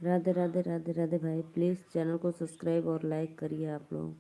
राधे राधे राधे राधे भाई, please channel को subscribe और लाइक करिए आप लोग।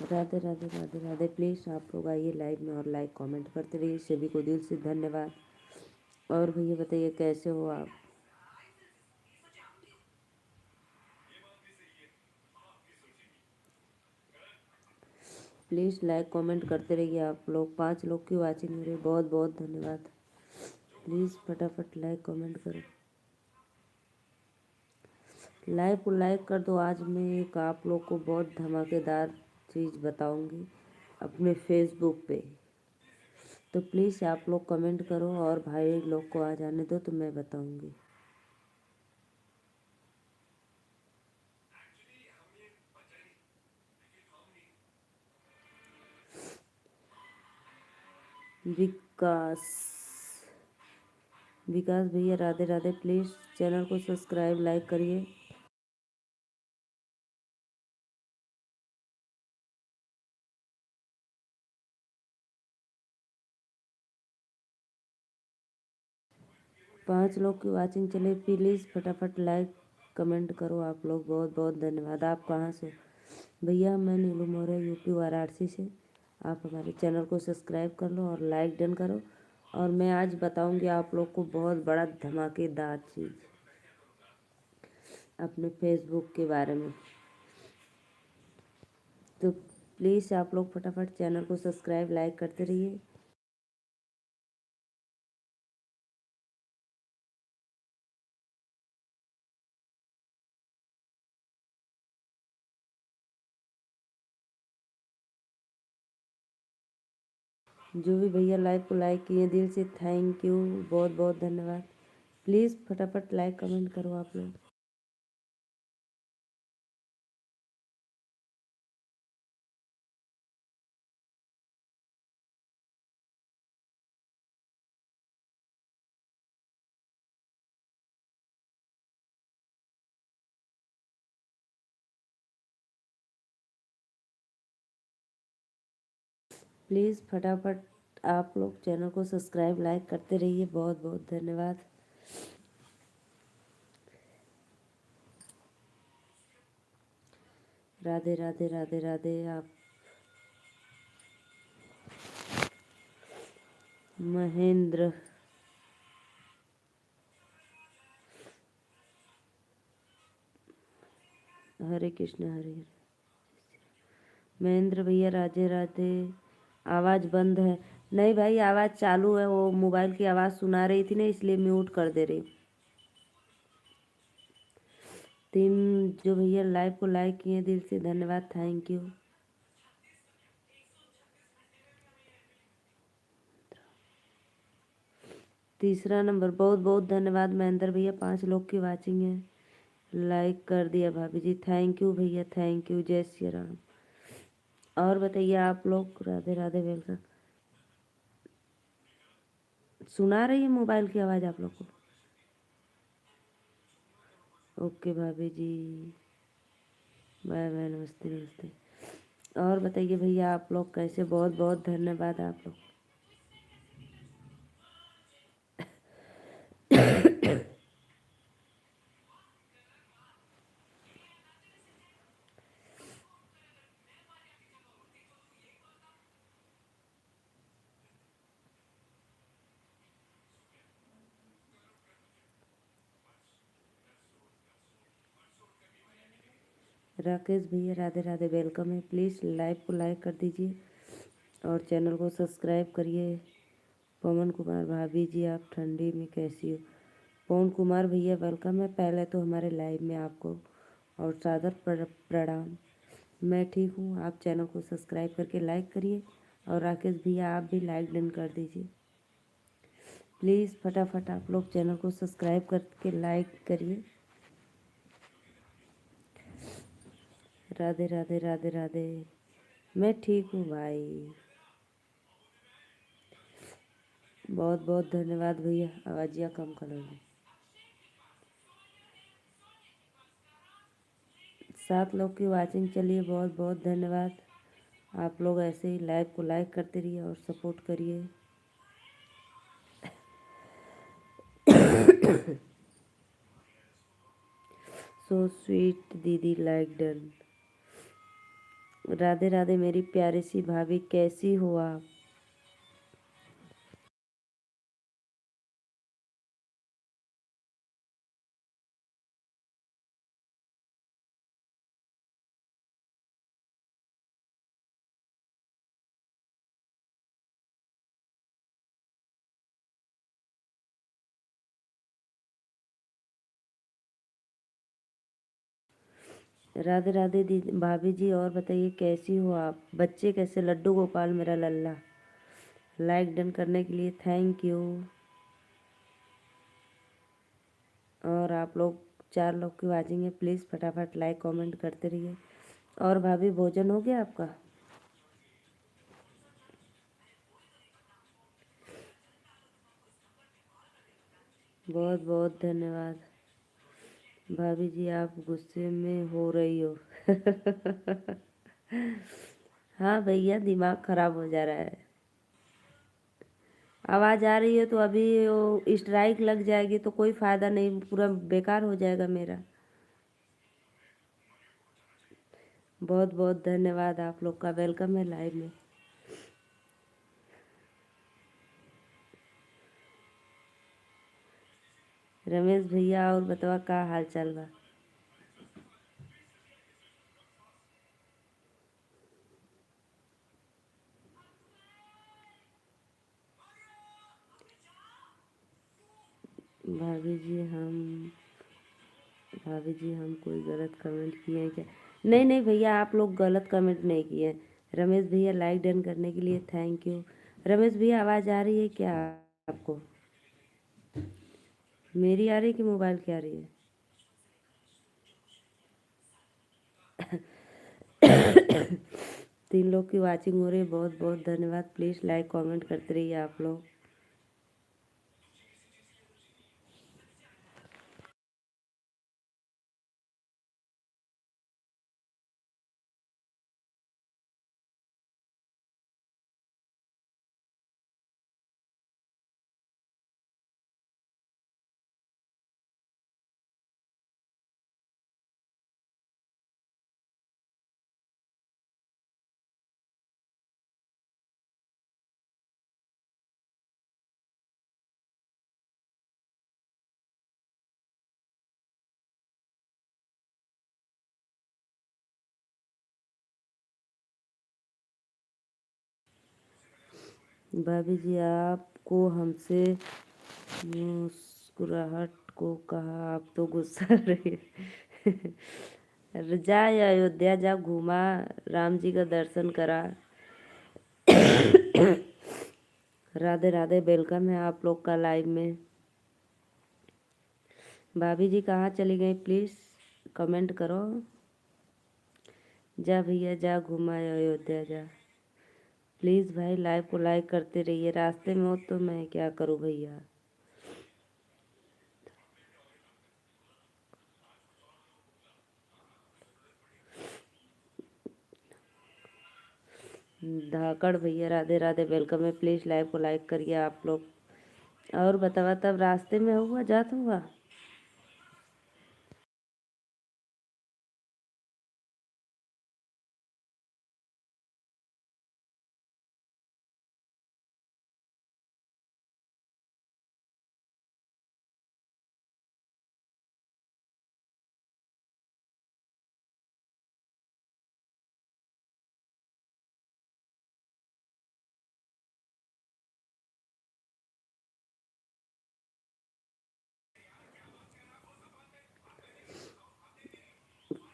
राधे राधे राधे राधे, प्लीज़ आप लोग आइए लाइव में और लाइक कमेंट करते रहिए। सभी को दिल से धन्यवाद। और भैया बताइए कैसे हो आप? प्लीज़ लाइक कमेंट करते रहिए आप लोग। 5 लोग की वाचिंग हो रही है, बहुत बहुत धन्यवाद। प्लीज़ फटाफट लाइक कमेंट करो, लाइव को लाइक कर दो। आज मैं एक आप लोग को बहुत धमाकेदार चीज़ बताऊंगी अपने फेसबुक पे, तो प्लीज़ आप लोग कमेंट करो और भाई लोग को आ जाने दो तो मैं बताऊंगी। विकास विकास भैया राधे राधे, प्लीज़ चैनल को सब्सक्राइब लाइक करिए। 5 लोग की वाचिंग चले, प्लीज़ फटाफट लाइक कमेंट करो आप लोग। बहुत बहुत धन्यवाद। आप कहाँ से? भैया मैं नीलू मौर्य यूपी वाराणसी से। आप हमारे चैनल को सब्सक्राइब कर लो और लाइक डन करो। और मैं आज बताऊंगी आप लोग को बहुत बड़ा धमाकेदार चीज़ अपने फेसबुक के बारे में, तो प्लीज़ आप लोग फटाफट चैनल को सब्सक्राइब लाइक करते रहिए। जो भी भैया लाइव को लाइक किए दिल से थैंक यू, बहुत बहुत धन्यवाद। प्लीज़ फटाफट लाइक कमेंट करो आप लोग। प्लीज़ फटाफट आप लोग चैनल को सब्सक्राइब लाइक करते रहिए। बहुत बहुत धन्यवाद। राधे राधे राधे राधे। आप महेंद्र, हरे कृष्ण हरे हरे। महेंद्र भैया राधे राधे। आवाज़ बंद है? नहीं भाई, आवाज़ चालू है, वो मोबाइल की आवाज़ सुना रही थी ना, इसलिए म्यूट कर दे रही। 3 जो भैया लाइव को लाइक किए दिल से धन्यवाद, थैंक यू। तीसरा नंबर, बहुत बहुत धन्यवाद महेंद्र भैया। 5 लोग की वाचिंग है, लाइक कर दिया भाभी जी, थैंक यू भैया, थैंक यू। जय श्री राम। और बताइए आप लोग? राधे राधे वेलकम। सुना रही है मोबाइल की आवाज़ आप लोग को? ओके भाभी जी, बाय बाय, नमस्ते नमस्ते। और बताइए भैया आप लोग कैसे? बहुत बहुत धन्यवाद आप लोग। राकेश भैया राधे राधे, वेलकम है। प्लीज़ लाइव को लाइक कर दीजिए और चैनल को सब्सक्राइब करिए। पवन कुमार भाभी जी, आप ठंडी में कैसी हो? पवन कुमार भैया वेलकम है पहले तो हमारे लाइव में आपको, और सादर प्रणाम। मैं ठीक हूँ। आप चैनल को सब्सक्राइब करके लाइक करिए, और राकेश भैया आप भी लाइक डन कर दीजिए। प्लीज़ फटाफट आप लोग चैनल को सब्सक्राइब करके लाइक करिए। राधे राधे राधे राधे। मैं ठीक हूँ भाई। बहुत बहुत धन्यवाद भैया। आवाज़िया कम करो। 7 लोग की वाचिंग चलिए, बहुत बहुत धन्यवाद। आप लोग ऐसे ही लाइव को लाइक करते रहिए और सपोर्ट करिए। सो स्वीट दीदी, लाइक डन। राधे राधे मेरी प्यारी सी भाभी, कैसी हो आप? राधे राधे दीदी भाभी जी, और बताइए कैसी हो आप? बच्चे कैसे? लड्डू गोपाल मेरा लल्ला, लाइक डन करने के लिए थैंक यू। और आप लोग 4 लोग की वाचिंग है, प्लीज़ फटाफट लाइक कमेंट करते रहिए। और भाभी भोजन हो गया आपका? बहुत बहुत धन्यवाद। भाभी जी आप गुस्से में हो रही हो। हाँ भैया, दिमाग खराब हो जा रहा है। आवाज़ आ रही है तो अभी वो स्ट्राइक लग जाएगी तो कोई फ़ायदा नहीं, पूरा बेकार हो जाएगा मेरा। बहुत बहुत धन्यवाद आप लोग का, वेलकम है लाइव में। रमेश भैया और बतावा का हाल चाल बा? भाभी जी हम भाभी जी हम कोई गलत कमेंट किए हैं क्या? नहीं नहीं भैया, आप लोग गलत कमेंट नहीं किए हैं। रमेश भैया लाइक डन करने के लिए थैंक यू। रमेश भैया आवाज़ आ रही है क्या आपको? मेरी आ रही है कि मोबाइल की आ रही है? 3 लोग की वाचिंग हो रही है, बहुत बहुत धन्यवाद। प्लीज़ लाइक कमेंट करते रहिए आप लोग। भाभी जी आपको हमसे मुस्कुराहट को कहा, आप तो गुस्सा रहे। जा अयोध्या जा, घूमा, राम जी का दर्शन करा। राधे राधे, वेलकम है आप लोग का लाइव में। भाभी जी कहाँ चली गई? प्लीज़ कमेंट करो। जा भैया जा, घुमा अयोध्या जा। प्लीज़ भाई लाइव को लाइक करते रहिए। रास्ते में हो तो मैं क्या करूँ भैया। धाकड़ भैया राधे राधे, वेलकम है। प्लीज़ लाइव को लाइक करिए आप लोग। और बतावा तब रास्ते में हुआ जात हुआ।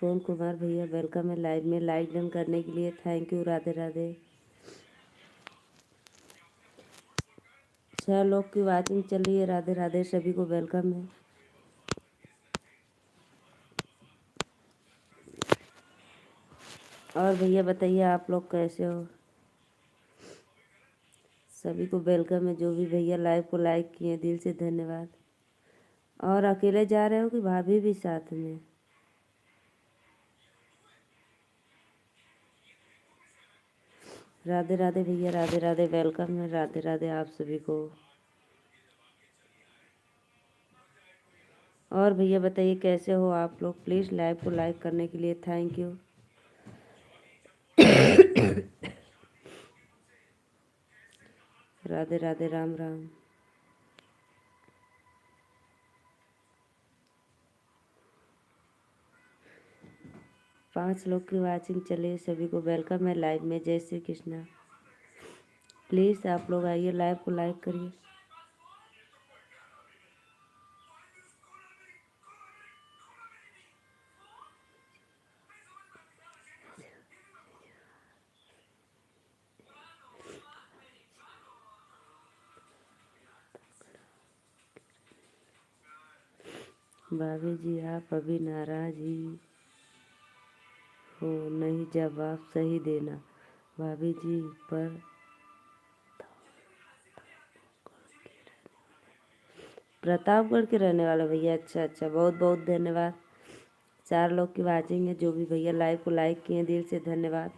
पवन कुमार भैया वेलकम है लाइव में, लाइक डन करने के लिए थैंक यू। राधे राधे। 6 लोग की वाचिंग चल रही है। राधे राधे, सभी को वेलकम है। और भैया बताइए आप लोग कैसे हो? सभी को वेलकम है। जो भी भैया लाइव को लाइक किए दिल से धन्यवाद। और अकेले जा रहे हो कि भाभी भी साथ में? राधे राधे भैया, राधे राधे, वेलकम है। राधे राधे आप सभी को। और भैया बताइए कैसे हो आप लोग? प्लीज़ लाइव को लाइक करने के लिए थैंक यू। राधे राधे, राम राम। 5 लोग की वाचिंग चले, सभी को वेलकम है लाइव में। जय श्री कृष्णा। प्लीज़ आप लोग आइए, लाइव को लाइक करिए। भाभी जी आप अभी नाराज ही हो, नहीं जवाब सही देना भाभी जी। पर प्रतापगढ़ के रहने वाले भैया? अच्छा अच्छा, बहुत बहुत धन्यवाद। 4 लोग की वाचिंग है। जो भी भैया लाइव को लाइक किए दिल से धन्यवाद।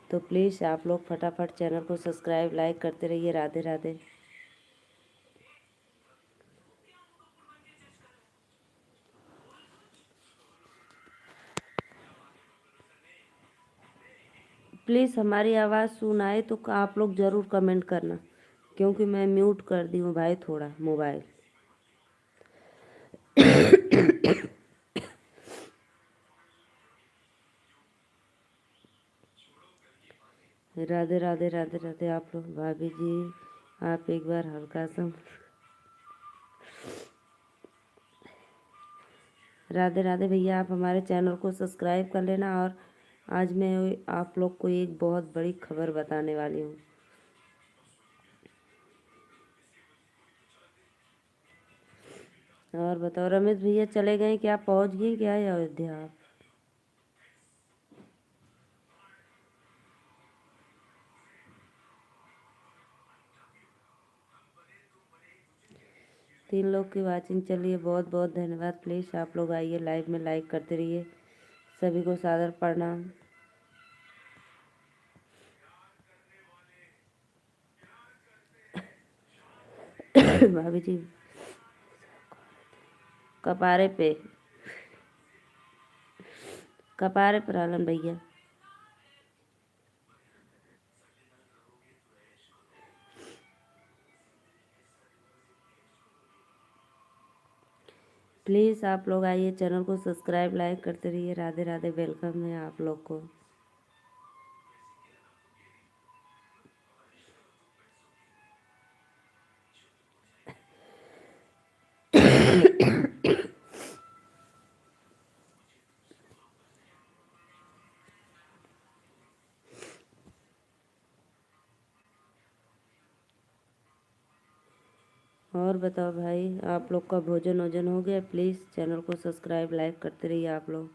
तो प्लीज़ आप लोग फटाफट चैनल को सब्सक्राइब लाइक करते रहिए। राधे राधे। प्लीज़ हमारी आवाज़ सुनाए तो आप लोग ज़रूर कमेंट करना, क्योंकि मैं म्यूट कर दी हूँ भाई थोड़ा मोबाइल। राधे राधे, राधे राधे आप लोग। भाभी जी आप एक बार हल्का सा राधे राधे भैया, आप हमारे चैनल को सब्सक्राइब कर लेना। और आज मैं आप लोग को एक बहुत बड़ी खबर बताने वाली हूँ। और बताओ रमेश भैया चले गए क्या? पहुँच गए क्या अयोध्या आप? 3 लोग की वाचिंग चल रही है, बहुत बहुत धन्यवाद। प्लीज़ आप लोग आइए लाइव में, लाइक करते रहिए। सभी को सादर प्रणाम। भाभी जी कपारे पे, कपारे पर आलन भैया। प्लीज़ आप लोग आइए, चैनल को सब्सक्राइब लाइक करते रहिए। राधे राधे, वेलकम है आप लोग को। और बताओ भाई आप लोग का भोजन वोजन हो गया? प्लीज़ चैनल को सब्सक्राइब लाइक करते रहिए आप लोग।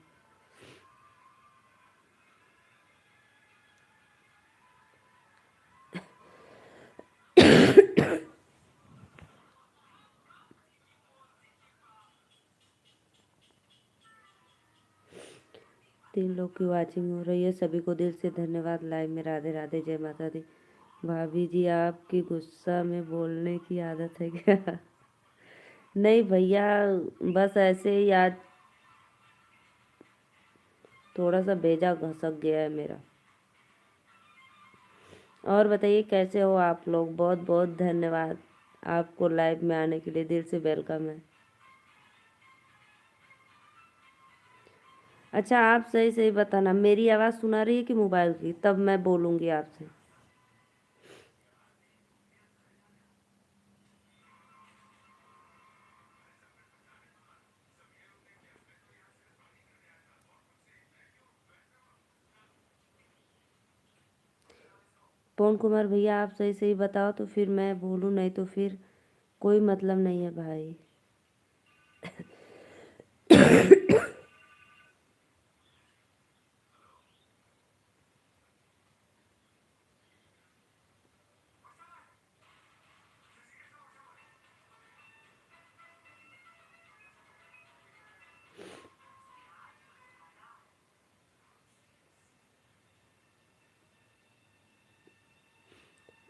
तीन लोग की वाचिंग हो रही है, सभी को दिल से धन्यवाद लाइव में। राधे राधे, जय माता दी। भाभी जी आपकी गुस्सा में बोलने की आदत है क्या? नहीं भैया, बस ऐसे ही आज थोड़ा सा भेजा घसक गया है मेरा। और बताइए कैसे हो आप लोग? बहुत बहुत धन्यवाद आपको लाइव में आने के लिए, दिल से वेलकम है। अच्छा आप सही सही बताना, मेरी आवाज़ सुना रही है कि मोबाइल की? तब मैं बोलूँगी आपसे। पवन कुमार भैया आप सही सही बताओ तो फिर मैं बोलूँ, नहीं तो फिर कोई मतलब नहीं है भाई।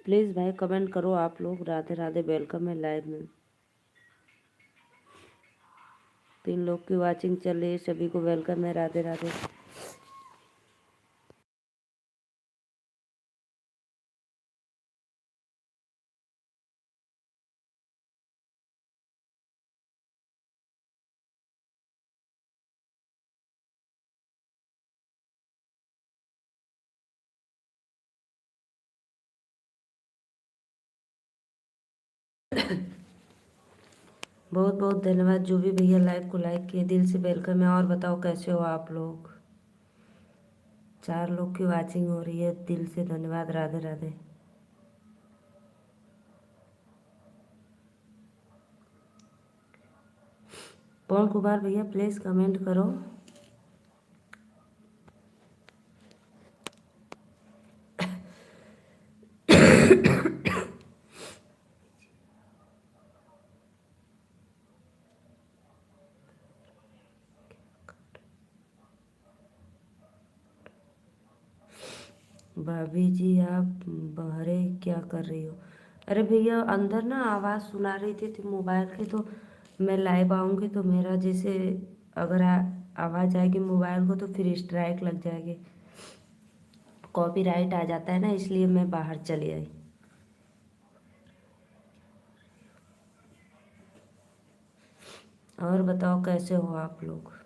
प्लीज़ भाई कमेंट करो आप लोग। राधे राधे, वेलकम है लाइव में। 3 लोग की वाचिंग चल रही है, सभी को वेलकम है। राधे राधे। बहुत बहुत धन्यवाद जो भी भैया लाइव को लाइक किए, दिल से वेलकम है। और बताओ कैसे हो आप लोग। 4 लोग की वाचिंग हो रही है, दिल से धन्यवाद। राधे राधे। पवन कुमार भैया प्लीज़ कमेंट करो। भाभी जी आप बहरे क्या कर रही हो। अरे भैया अंदर ना आवाज़ सुना रही थी मोबाइल की, तो मैं लाइव आऊँगी तो मेरा जैसे अगर आवाज़ आएगी मोबाइल को तो फिर स्ट्राइक लग जाएगी, कॉपीराइट आ जाता है ना, इसलिए मैं बाहर चली आई। और बताओ कैसे हो आप लोग।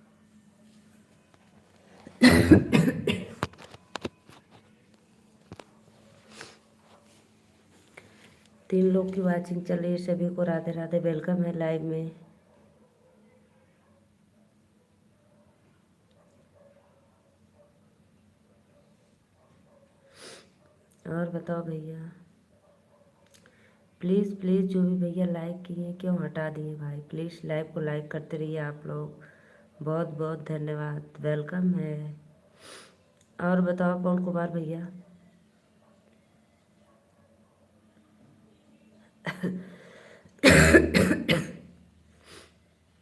तीन लोग की वाचिंग चल रही है, सभी को राधे राधे, वेलकम है लाइव में। और बताओ भैया, प्लीज़ प्लीज़ जो भी भैया लाइक किए क्यों हटा दिए भाई, प्लीज़ लाइव को लाइक करते रहिए आप लोग। बहुत बहुत धन्यवाद, वेलकम है। और बताओ पवन कुमार भैया।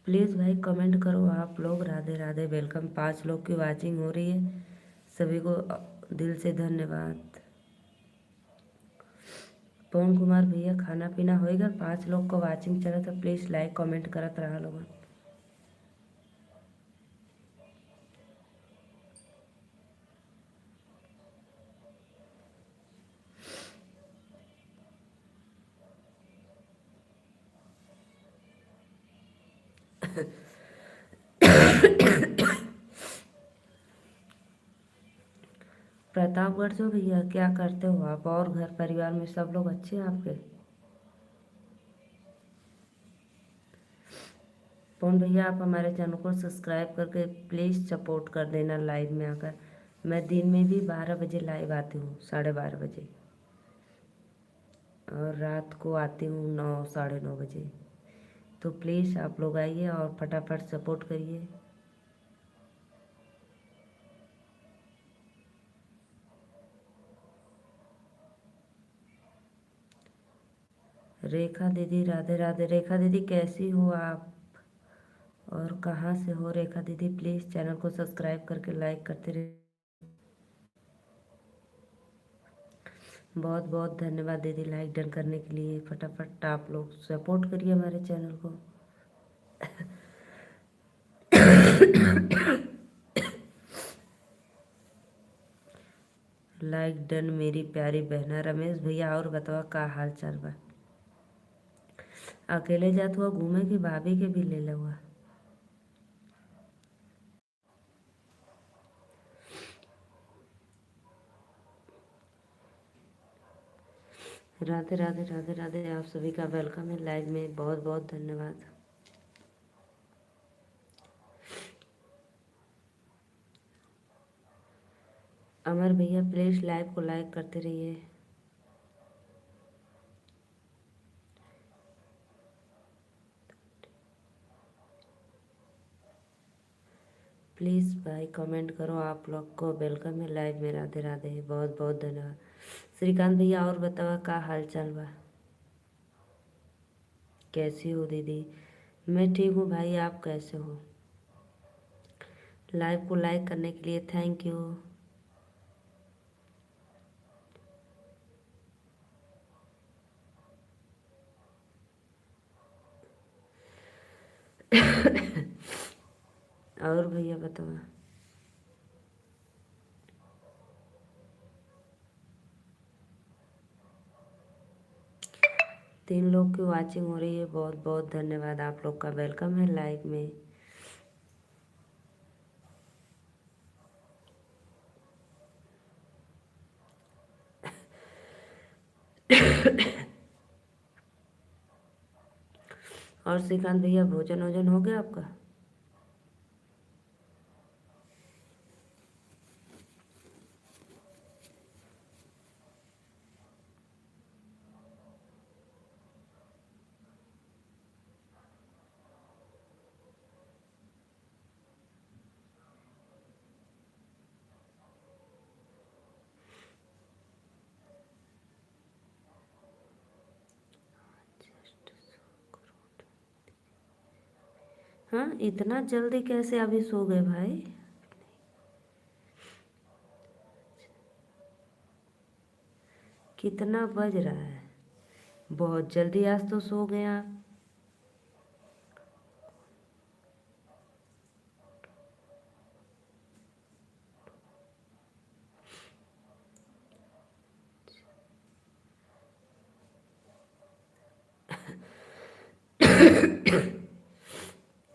प्लीज़ भाई कमेंट करो आप लोग। राधे राधे, वेलकम। 5 लोग की वाचिंग हो रही है, सभी को दिल से धन्यवाद। पवन कुमार भैया खाना पीना होएगा। 5 लोग को वाचिंग चला तो प्लीज़ लाइक कमेंट करत रहा लोगन। प्रतापगढ़ से हो भैया, क्या करते हो आप। और घर परिवार में सब लोग अच्छे हैं आपके। पवन भैया आप हमारे चैनल को सब्सक्राइब करके प्लीज़ सपोर्ट कर देना लाइव में आकर। मैं दिन में भी 12 बजे लाइव आती हूँ, 12:30 बजे, और रात को आती हूँ 9, 9:30 बजे। तो प्लीज़ आप लोग आइए और फटाफट सपोर्ट करिए। रेखा दीदी राधे राधे। रेखा दीदी कैसी हो आप और कहाँ से हो। रेखा दीदी प्लीज़ चैनल को सब्सक्राइब करके लाइक करते रहिए। बहुत बहुत धन्यवाद दीदी लाइक डन करने के लिए। फटाफट आप लोग सपोर्ट करिए हमारे चैनल को। लाइक डन मेरी प्यारी बहना। रमेश भैया और बताओ का हाल चाल बा। अकेले जात हुआ घूमे कि भाभी के भी ले ला हुआ। राधे राधे राधे राधे, आप सभी का वेलकम है लाइव में। बहुत बहुत धन्यवाद। अमर भैया प्लीज़ लाइव को लाइक करते रहिए। प्लीज़ भाई कमेंट करो, आप लोग को वेलकम है लाइव में। राधे राधे, बहुत बहुत धन्यवाद। श्रीकांत भैया और बताओ क्या हाल चाल बा, कैसी हो दीदी? मैं ठीक हूँ भाई, आप कैसे हो? लाइव को लाइक करने के लिए थैंक यू। और भैया बताओ। 3 लोग की वाचिंग हो रही है, बहुत बहुत धन्यवाद। आप लोग का वेलकम है लाइव में। और श्रीकांत भैया भोजन वोजन हो गया आपका? हाँ, इतना जल्दी कैसे अभी सो गए भाई? कितना बज रहा है? बहुत जल्दी आज तो सो गए आप।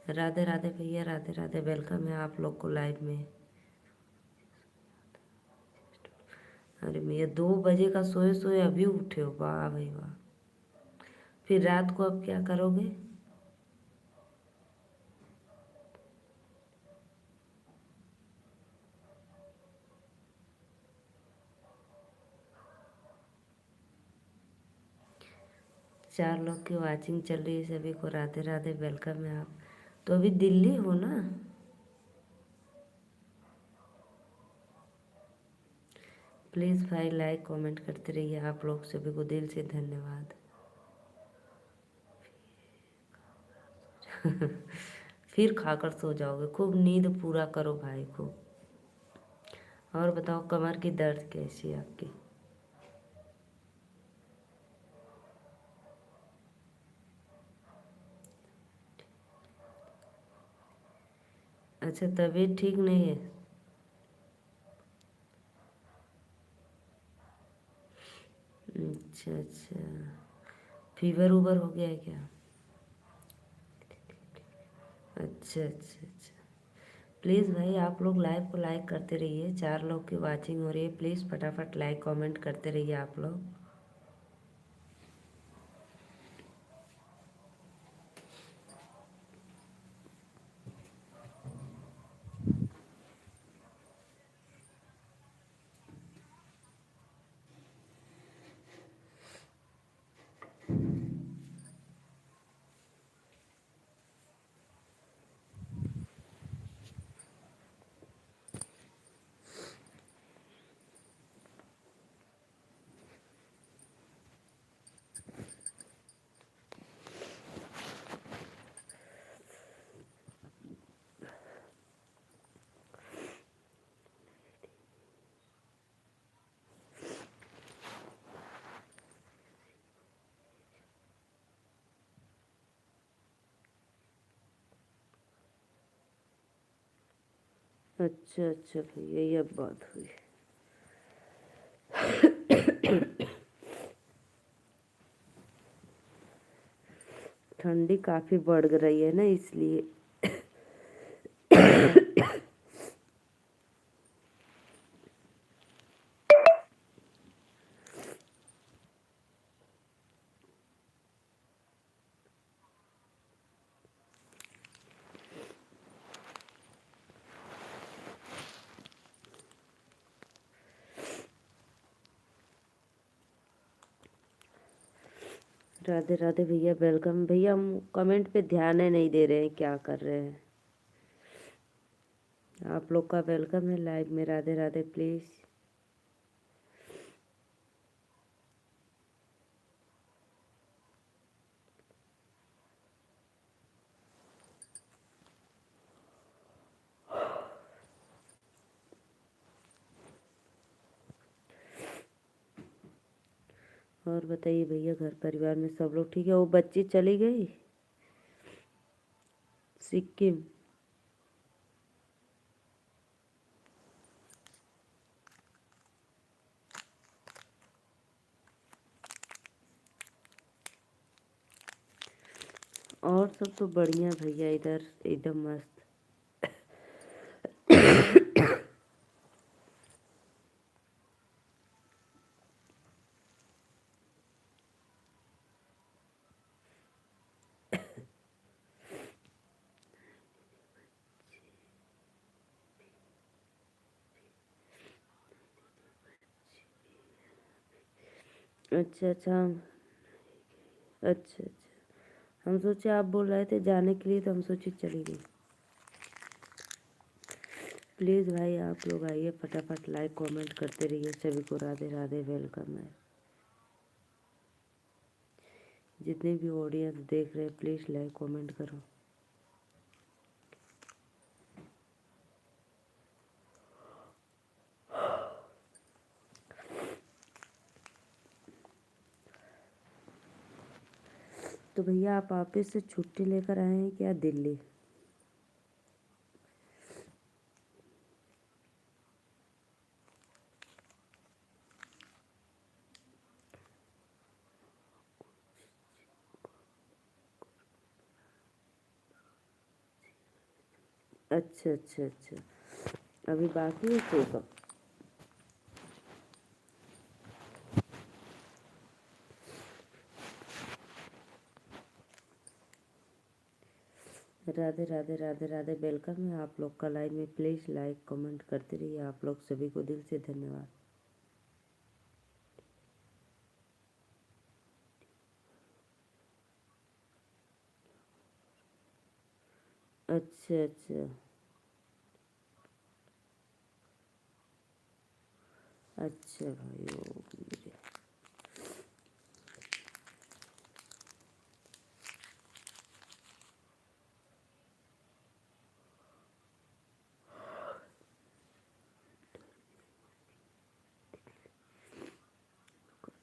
राधे राधे भैया, राधे राधे, वेलकम है आप लोग को लाइव में। अरे भैया 2 बजे का सोए सोए अभी उठे हो, वाह भाई वाह। फिर रात को अब क्या करोगे? चार लोग की वाचिंग चल रही है, सभी को राधे राधे, वेलकम है आप। तो अभी दिल्ली हो ना? प्लीज़ भाई लाइक कमेंट करते रहिए, आप लोग सभी को दिल से धन्यवाद। फिर खाकर सो जाओगे, खूब नींद पूरा करो भाई खूब। और बताओ कमर की दर्द कैसी है आपकी? अच्छा, तबीयत ठीक नहीं है? अच्छा अच्छा, फीवर उबर हो गया है क्या? अच्छा अच्छा अच्छा। प्लीज़ भाई आप लोग लाइव को लाइक करते रहिए, 4 लोग की वाचिंग हो रही है, प्लीज़ फटाफट लाइक कमेंट करते रहिए आप लोग। अच्छा अच्छा भैया, ये अब बात हुई। ठंडी काफ़ी बढ़ रही है ना, इसलिए। राधे राधे भैया, वेलकम। भैया हम कमेंट पे ध्यान ही नहीं दे रहे हैं, क्या कर रहे हैं? आप लोग का वेलकम है लाइव में। राधे राधे प्लीज़। और बताइए भैया, घर परिवार में सब लोग ठीक है? वो बच्ची चली गई सिक्किम। और सब तो बढ़िया भैया, इधर एकदम मस्त। अच्छा अच्छा अच्छा। हम सोचे आप बोल रहे थे जाने के लिए, तो हम सोचे चली गई। प्लीज़ भाई आप लोग आइए, फटाफट लाइक कमेंट करते रहिए। सभी को राधे राधे, वेलकम है। जितने भी ऑडियंस देख रहे हैं प्लीज़ लाइक कमेंट करो। तो भैया आप ऑफिस से छुट्टी लेकर आए हैं क्या दिल्ली? अच्छा अच्छा अच्छा। अभी बाकी है चेकअप? राधे राधे राधे राधे, वेलकम है आप लोग का लाइव में। प्लीज़ लाइक कमेंट करते रहिए। आप लोग सभी को दिल से धन्यवाद। अच्छा अच्छा अच्छा भाई। ओ मेरे,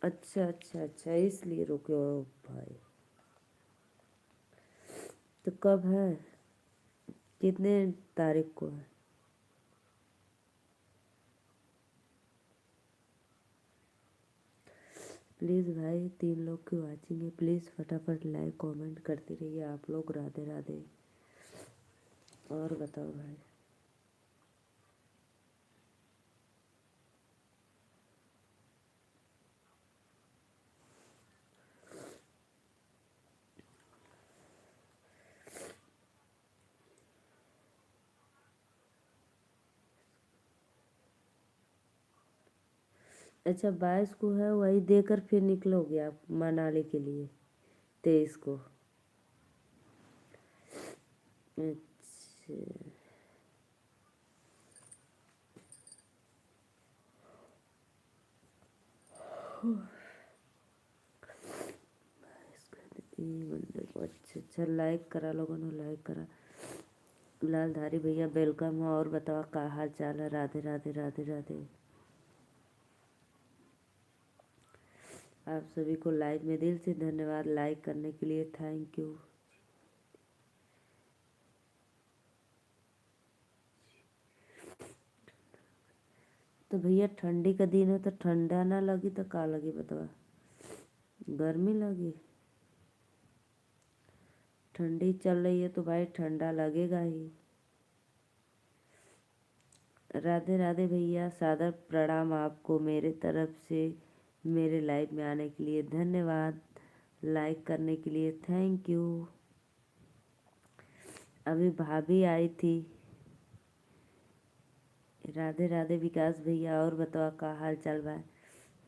अच्छा अच्छा अच्छा, इसलिए रुके हो भाई। तो कब है, कितने तारीख को है? प्लीज़ भाई 3 लोग की वाचिंग है, प्लीज़ फटाफट लाइक कमेंट करते रहिए आप लोग। राधे राधे। और बताओ भाई। अच्छा 22 को है, वही देकर फिर निकलोगे आप मनाली के लिए 23 को? अच्छा। अच्छा अच्छा, लाइक करा लोगों ने, लाइक करा। लालधारी भैया वेलकम है। और बताओ क्या हाल चाल है? राधे राधे राधे राधे। आप सभी को लाइव में दिल से धन्यवाद लाइक करने के लिए, थैंक यू। तो भैया ठंडी का दिन है तो ठंडा ना लगी तो का लगी बतावा? गर्मी लगी? ठंडी चल रही है तो भाई ठंडा लगेगा ही। राधे राधे भैया, सादर प्रणाम आपको मेरे तरफ से। मेरे लाइव में आने के लिए धन्यवाद, लाइक करने के लिए थैंक यू। अभी भाभी आई थी। राधे राधे विकास भैया। और बताओ का हाल चाल बा?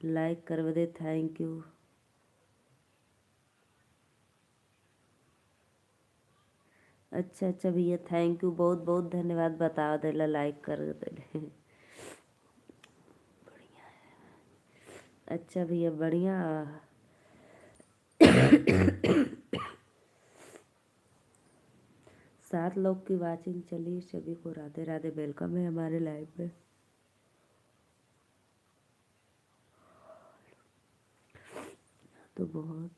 लाइक कर दे, थैंक यू। अच्छा अच्छा भैया, थैंक यू, बहुत बहुत धन्यवाद। बता देला, लाइक कर देले। अच्छा भैया, बढ़िया। 7 लोग की वाचिंग चली। सभी को राधे राधे, वेलकम है हमारे लाइव में। तो बहुत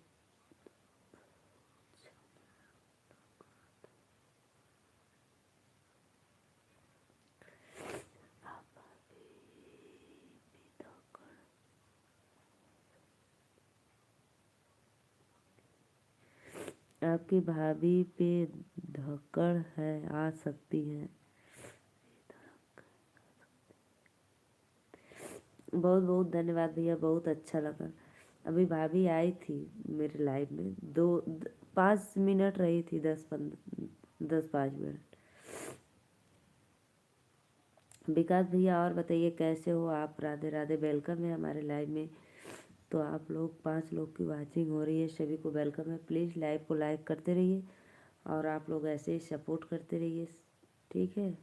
आपकी भाभी पे धक्कड़ है, आ सकती हैं। बहुत बहुत धन्यवाद भैया, बहुत अच्छा लगा। अभी भाभी आई थी मेरे लाइव में, 5 मिनट रही थी, 10-5 मिनट। विकास भैया, और बताइए कैसे हो आप? राधे राधे, वेलकम है हमारे लाइव में। तो आप लोग 5 लोग की वाचिंग हो रही है, सभी को वेलकम है। प्लीज़ लाइव को लाइक करते रहिए और आप लोग ऐसे ही सपोर्ट करते रहिए, ठीक है।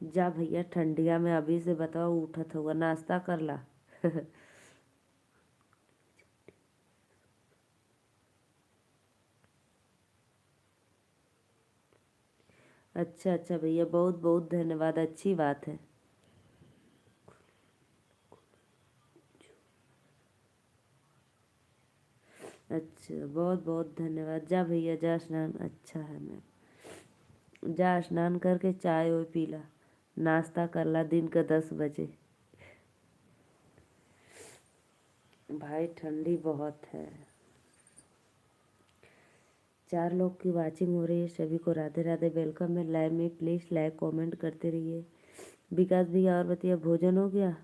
जा भैया, ठंडिया में अभी से बताओ उठत होगा, नाश्ता कर ला। अच्छा अच्छा भैया, बहुत बहुत धन्यवाद, अच्छी बात है। अच्छा, बहुत बहुत धन्यवाद। जा भैया, जा स्नान, अच्छा है। मैं जा स्नान करके चाय ओय पीला, नाश्ता कर ला दिन का 10 बजे। भाई ठंडी बहुत है। 4 लोग की वाचिंग हो रही है, सभी को राधे राधे, वेलकम है लाइव में। प्लीज़ लाइक कमेंट करते रहिए। विकास भैया, और बताइए भोजन हो गया?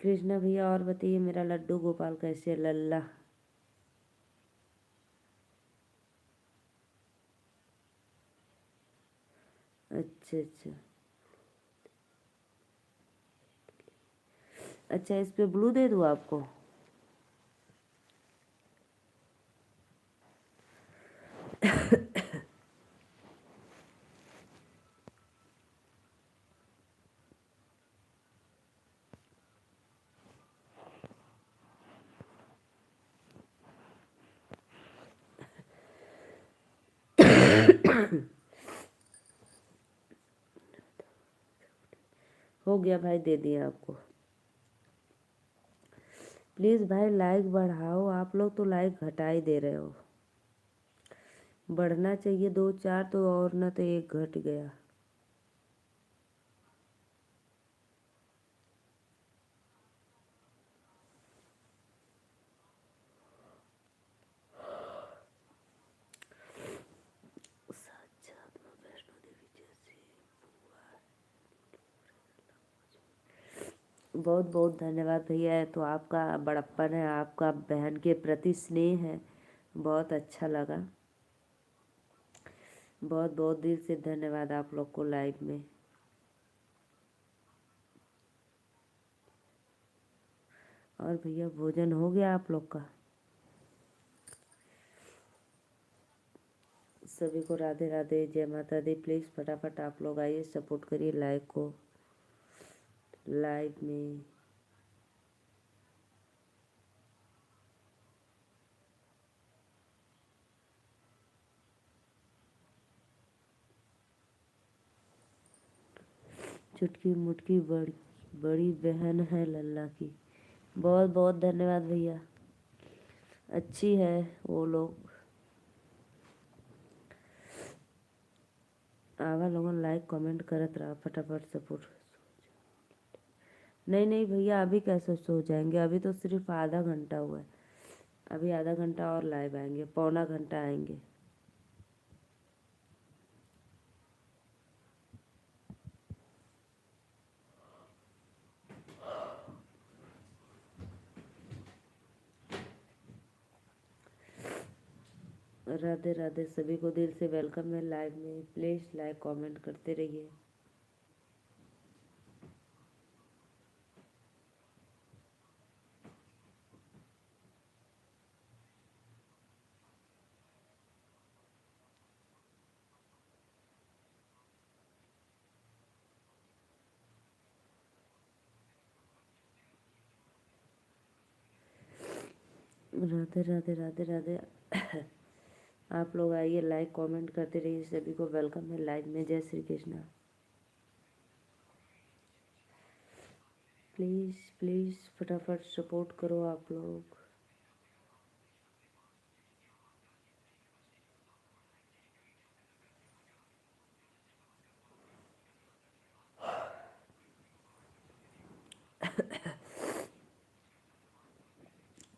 कृष्णा भैया, और बताइए मेरा लड्डू गोपाल कैसे है? लल्ला। अच्छा अच्छा अच्छा, इस पे ब्लू दे दूँ आपको? हो गया भाई, दे दिया आपको। प्लीज़ भाई लाइक बढ़ाओ, आप लोग तो लाइक घटा ही दे रहे हो। बढ़ना चाहिए 2-4 तो, और ना तो एक घट गया। साक्षात माँ वैष्णो देवी जैसी। बहुत बहुत धन्यवाद भैया। है तो आपका बड़प्पन है, आपका बहन के प्रति स्नेह है, बहुत अच्छा लगा। बहुत बहुत दिल से धन्यवाद आप लोग को लाइव में। और भैया भोजन हो गया आप लोग का? सभी को राधे राधे, जय माता दी। प्लीज़ फटाफट आप लोग आइए, सपोर्ट करिए लाइव को, लाइव में। चुटकी मुटकी बड़ी बड़ी बहन है लल्ला की। बहुत बहुत धन्यवाद भैया, अच्छी है वो लोग। आवा लोगन लाइक कमेंट करत रहा, फटाफट सपोर्ट। नहीं नहीं भैया, अभी कैसे सो जाएंगे? अभी तो सिर्फ आधा घंटा हुआ है। अभी आधा घंटा और लाइव आएंगे, पौना घंटा आएंगे। राधे राधे, सभी को दिल से वेलकम है लाइव में। प्लीज़ लाइक कमेंट करते रहिए। राधे राधे राधे राधे। आप लोग आइए, लाइक कमेंट करते रहिए। सभी को वेलकम है लाइव में। जय श्री कृष्णा। प्लीज़ प्लीज़ फटाफट सपोर्ट करो आप लोग।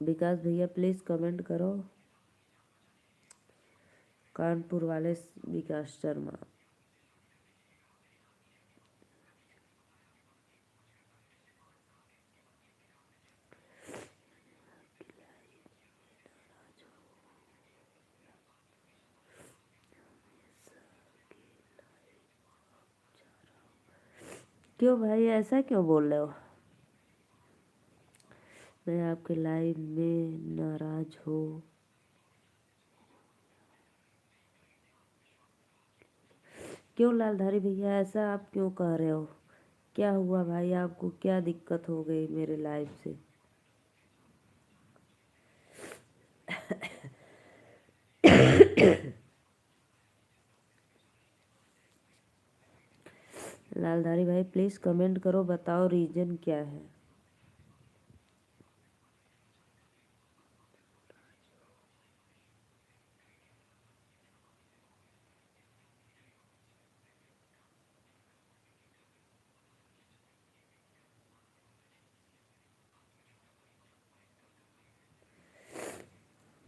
विकास भैया प्लीज़ कमेंट करो। कानपुर वाले विकास शर्मा। क्यों भाई, ऐसा क्यों बोल रहे हो? मैं आपके लाइव में नाराज हूँ। क्यों लालधारी भैया, ऐसा आप क्यों कह रहे हो? क्या हुआ भाई, आपको क्या दिक्कत हो गई मेरे लाइव से? लालधारी भाई प्लीज़ कमेंट करो, बताओ रीज़न क्या है।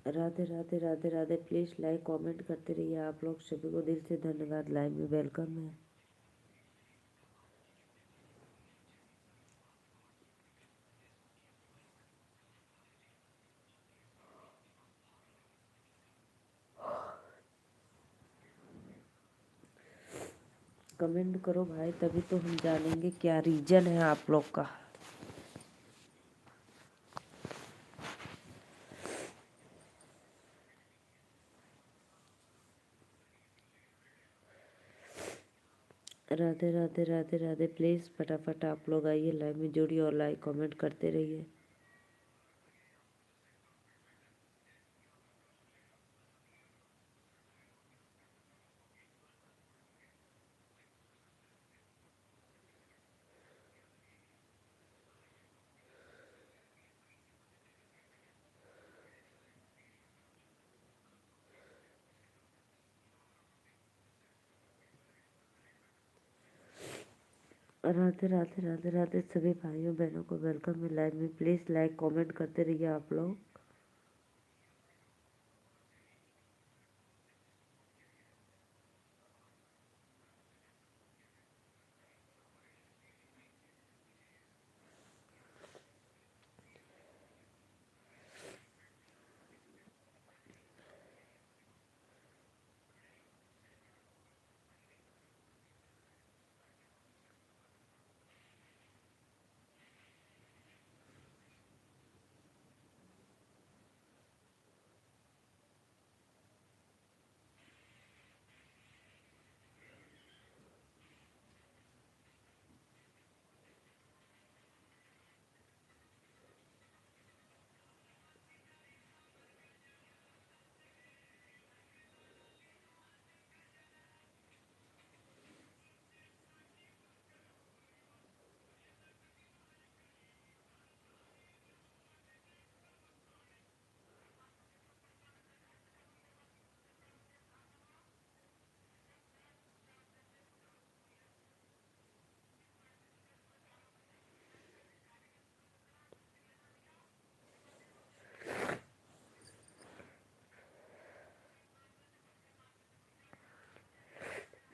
Radhe Radhe Radhe Radhe. Please like comment करते रहिए आप लोग। सभी को दिल से धन्यवाद, लाइव में वेलकम है। कमेंट करो भाई, तभी तो हम जानेंगे क्या रीज़न है आप लोग का। राधे राधे राधे राधे। प्लीज़ फटाफट आप लोग आइए, लाइव में जुड़िए और लाइक कमेंट करते रहिए। राधे राधे राधे राधे। सभी भाइयों बहनों को वेलकम है लाइव में। प्लीज़ लाइक कमेंट करते रहिए आप लोग।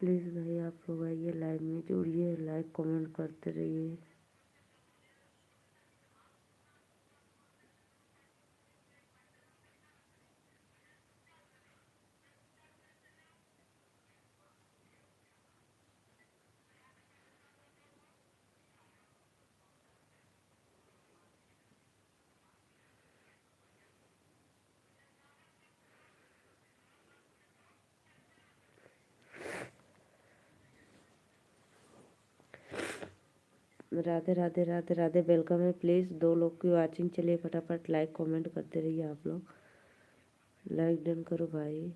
प्लीज़ भाई आप लोग आइए, लाइव में जुड़िए, लाइक कमेंट करते रहिए। राधे राधे राधे राधे, वेलकम है। प्लीज़ 2 लोग की वाचिंग, चलिए फटाफट लाइक कमेंट करते रहिए आप लोग। लाइक डन करो भाई।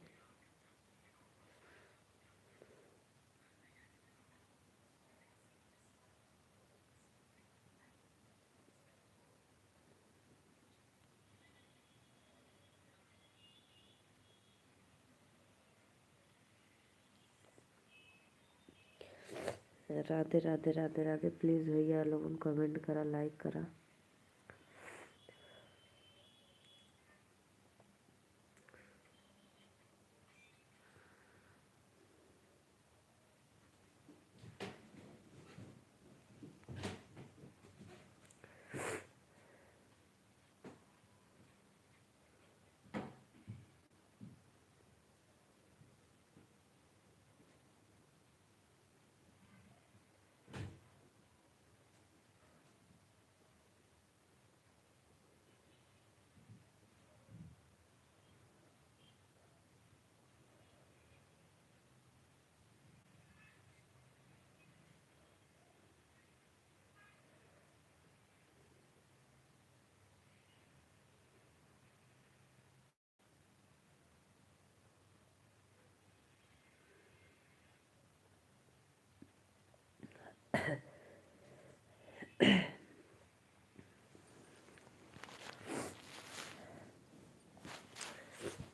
राधे राधे राधे राधे, प्लीज़ भैया लोगों कमेंट करा, लाइक करा।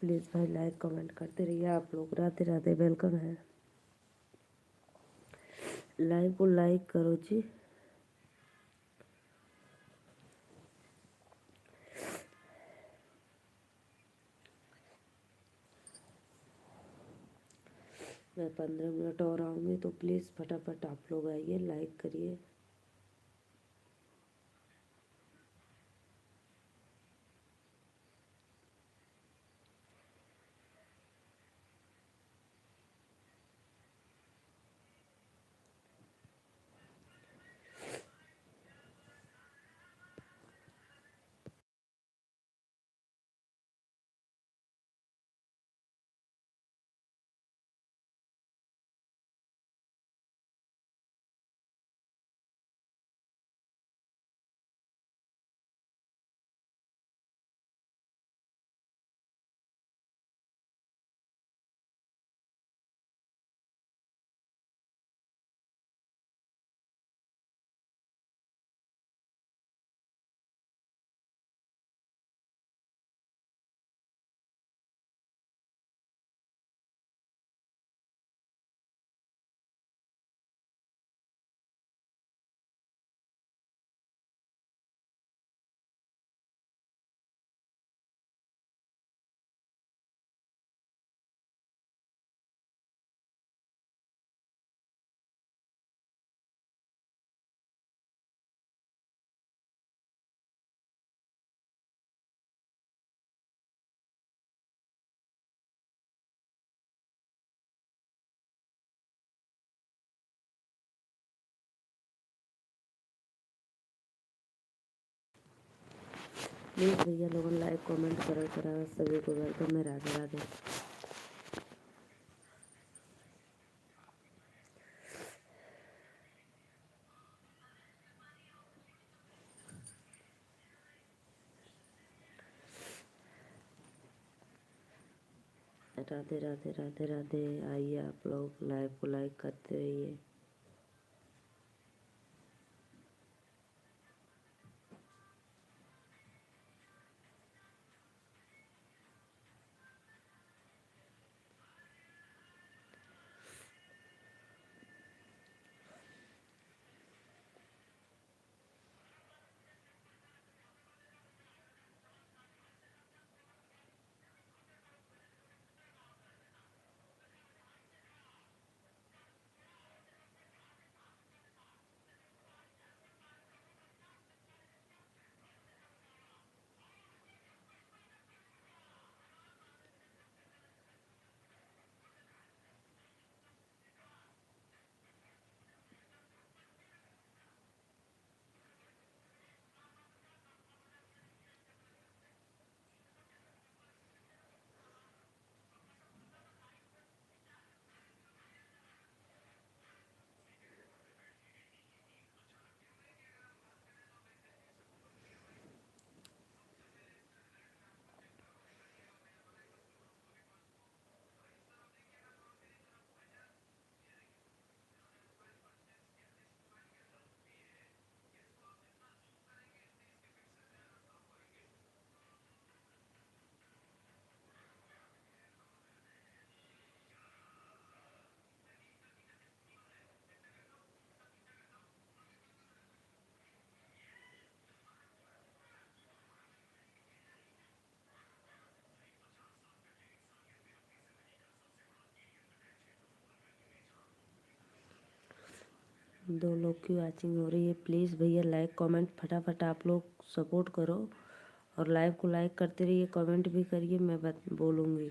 प्लीज़ भाई लाइक कमेंट करते रहिए आप लोग। राधे राधे, वेलकम है। लाइव को लाइक करो जी। मैं 15 मिनट और आऊँगी, तो प्लीज़ फटाफट आप लोग आइए, लाइक करिए। प्लीज़ भैया लोगों लाइक कमेंट करा सभी को वेलकम है। राधे राधे। राधे राधे राधे राधे, आइए आप लोग, लाइव को लाइक करते रहिए। 2 लोग की वॉचिंग हो रही है। प्लीज़ भैया लाइक कमेंट फटाफट आप लोग सपोर्ट करो और लाइव को लाइक करते रहिए, कमेंट भी करिए, मैं बोलूँगी।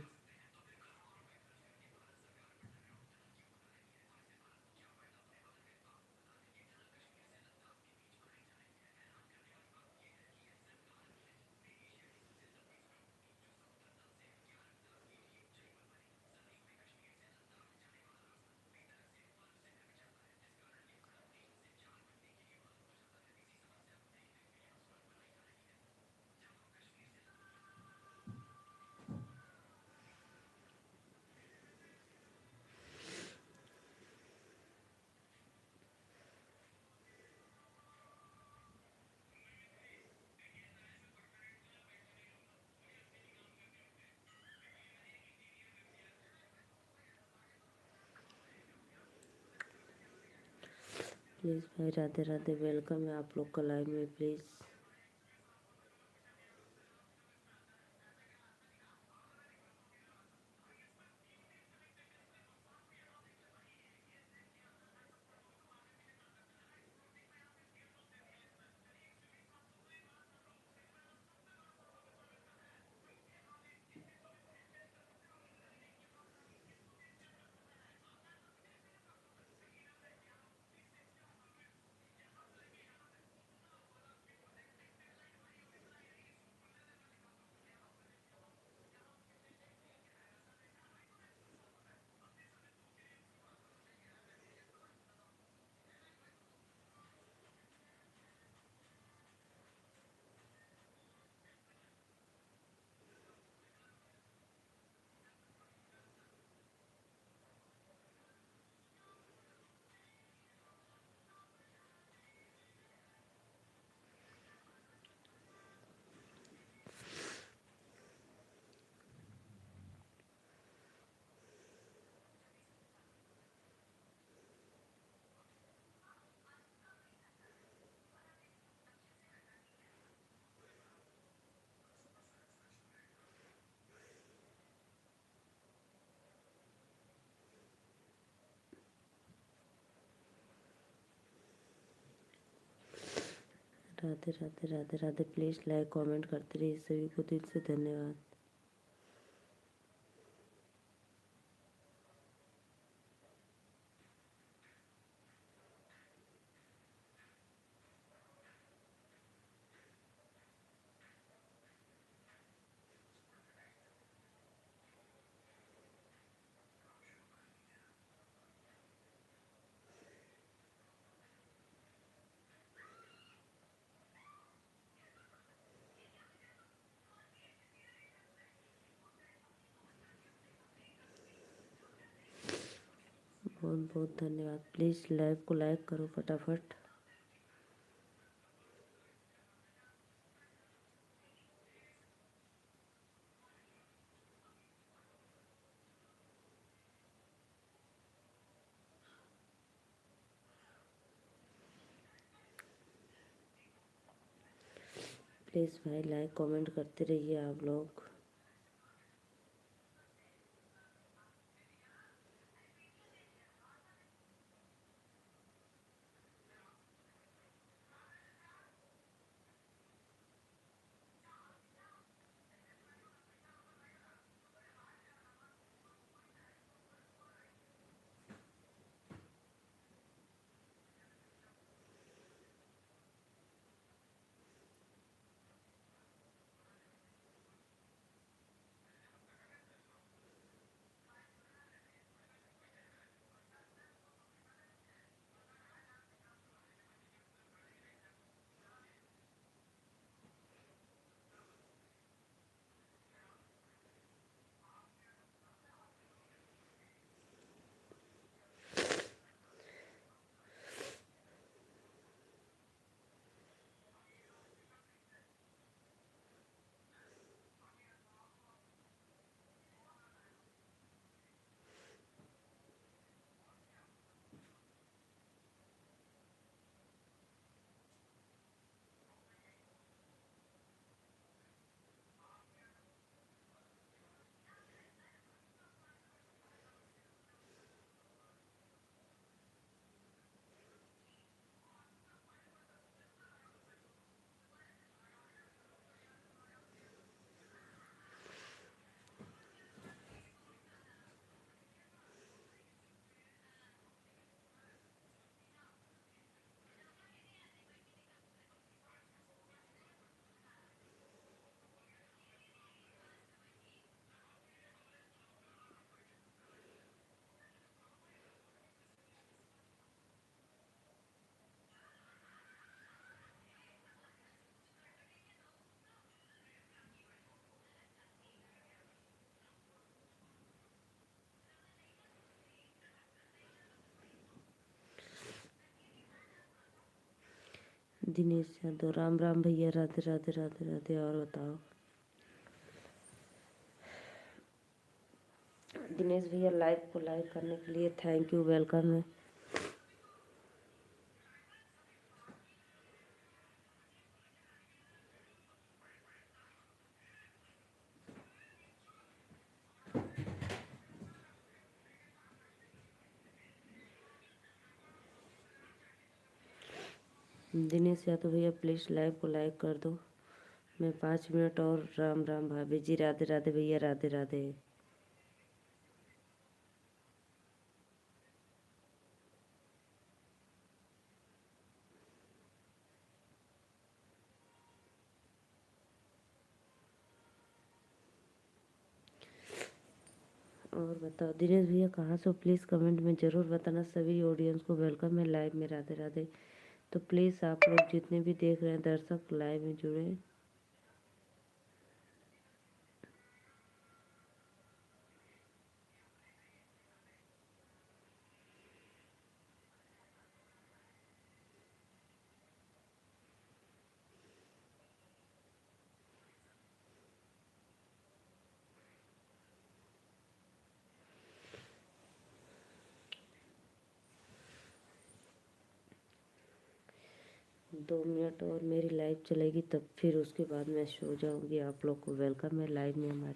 प्लीज़ भाई राधे राधे, वेलकम है आप लोग का लाइव में। Please Radhe Radhe Radhe Radhe, please like comment करते रहिए, सभी को दिल से धन्यवाद। बहुत बहुत धन्यवाद। प्लीज़ लाइव को लाइक करो फटाफट। प्लीज़ भाई लाइक कमेंट करते रहिए आप लोग। दिनेश यादव, राम राम भैया, राधे राधे राधे राधे। और बताओ दिनेश भैया, लाइव को लाइक करने के लिए थैंक यू, वेलकम है। दिनेश यादव भैया प्लीज़ लाइव को लाइक कर दो। मैं 5 मिनट और। राम राम भाभी जी, राधे राधे भैया, राधे राधे। और बताओ दिनेश भैया कहाँ से हो, प्लीज़ कमेंट में ज़रूर बताना। सभी ऑडियंस को वेलकम है लाइव में, राधे राधे। तो प्लीज़ आप लोग जितने भी देख रहे हैं दर्शक लाइव में जुड़े। दो मिनट और मेरी लाइव चलेगी, तब फिर उसके बाद मैं सो जाऊंगी। आप लोग को वेलकम है लाइव में हमारे।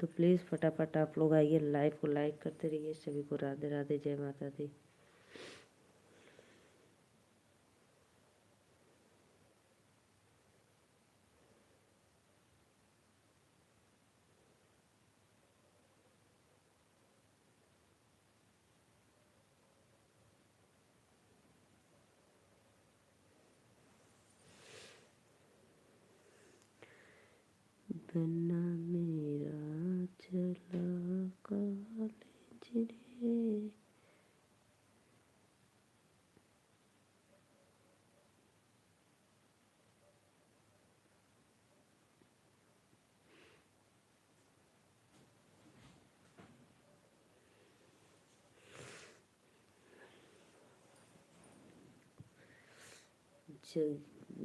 तो प्लीज़ फटाफट आप लोग आइए, लाइव को लाइक करते रहिए। सभी को राधे राधे, जय माता दी। बन्ना मेरा चला कॉलेज रे।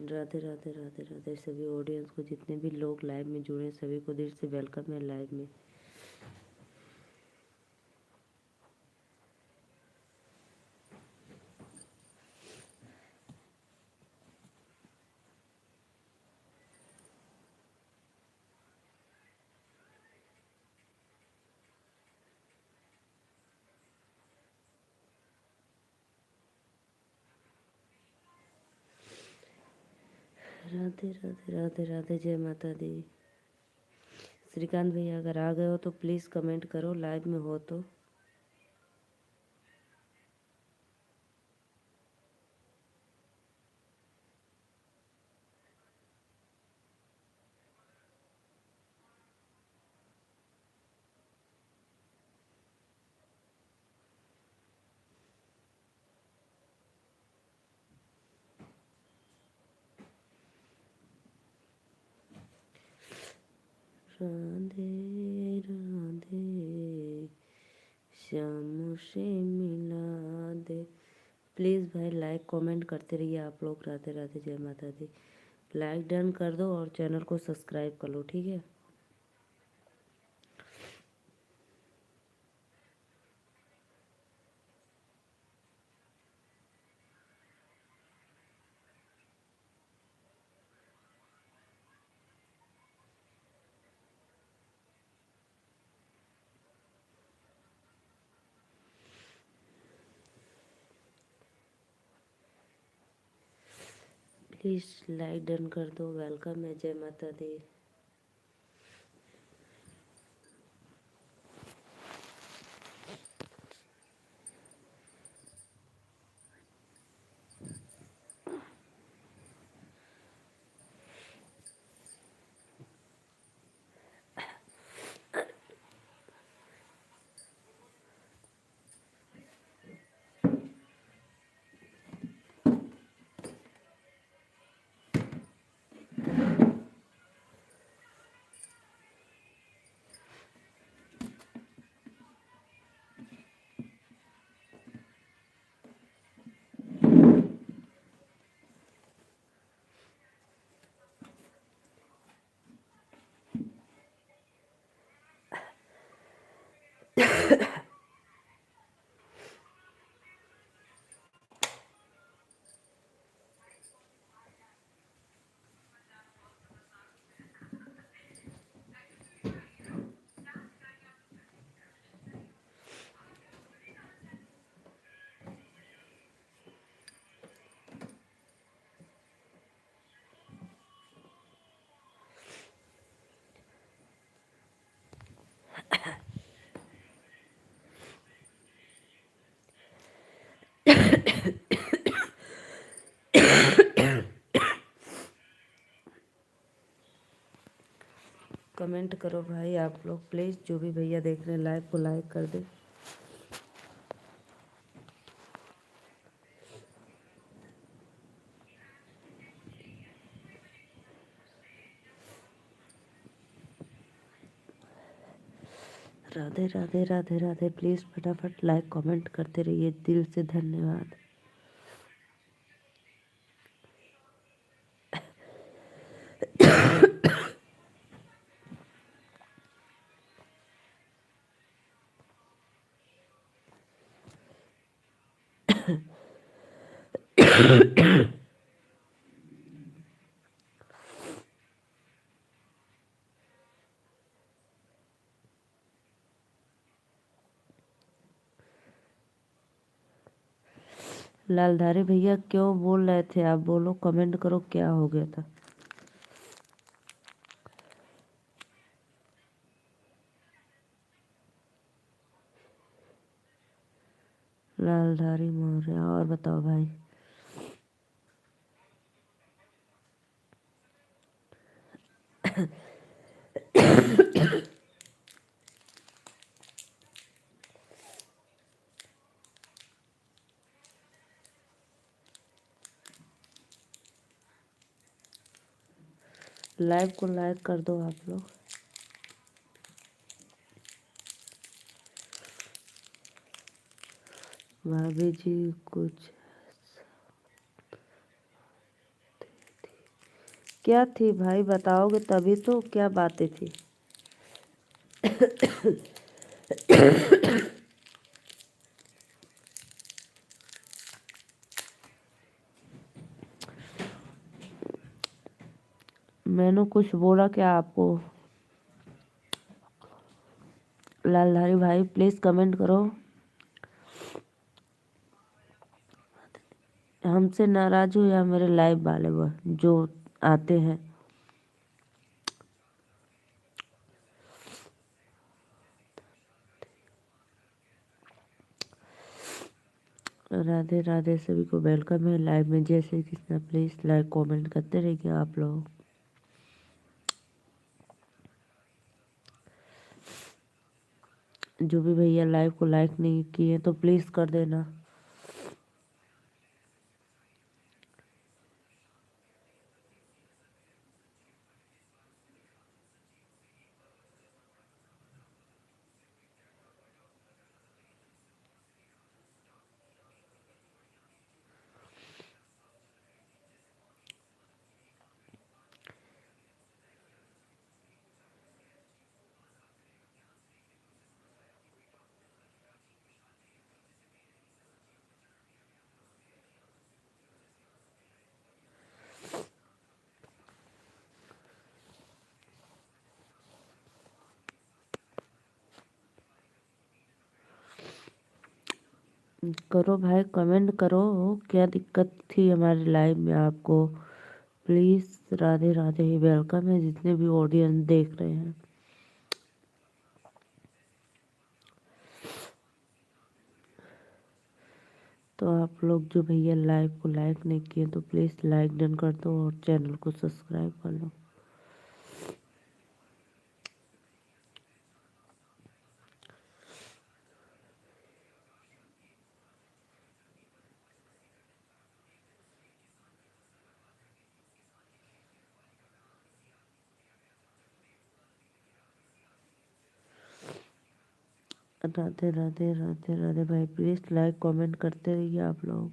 राधे राधे राधे राधे। सभी ऑडियंस को, जितने भी लोग लाइव में जुड़े हैं, सभी को दिल से वेलकम है लाइव में। राधे राधे राधे राधे, जय माता दी। श्रीकांत भैया अगर आ गए हो तो प्लीज़ कमेंट करो, लाइव में हो तो। राधे राधे, श्याम से मिला दे। प्लीज़ भाई लाइक कमेंट करते रहिए आप लोग। राधे राधे, जय माता दी। लाइक डन कर दो और चैनल को सब्सक्राइब कर लो, ठीक है। प्लीज़ लाइक डन कर दो, वेलकम है, जय माता दी। कमेंट करो भाई आप लोग प्लीज़। जो भी भैया देख रहे हैं लाइव को लाइक कर दे। राधे राधे राधे राधे। प्लीज़ फटाफट लाइक कमेंट करते रहिए, दिल से धन्यवाद। लालधारी भैया क्यों बोल रहे थे आप? बोलो, कमेंट करो, क्या हो गया था? लालधारी मौर्य। और बताओ भाई। लाइव को लाइक कर दो आप लोग। भाभी जी कुछ क्या थी भाई? बताओगे तभी तो। क्या बातें थी? मैंने कुछ बोला क्या आपको? लालधारी भाई प्लीज़ कमेंट करो। हमसे नाराज हो या मेरे लाइव वाले वो जो आते हैं? राधे राधे। सभी को वेलकम है लाइव में। जय Shri Krishna. Please like comment करते रहिए आप लोग। जो भी भैया लाइव को लाइक नहीं किए तो प्लीज़ कर देना। करो भाई, कमेंट करो। क्या दिक्कत थी हमारे लाइव में आपको? प्लीज़ राधे राधे। वेलकम है जितने भी ऑडियंस देख रहे हैं। तो आप लोग जो भैया लाइव को लाइक नहीं किए तो प्लीज़ लाइक डन कर दो और चैनल को सब्सक्राइब कर लो। राधे राधे राधे राधे भाई। प्लीज़ लाइक कमेंट करते रहिए आप लोग।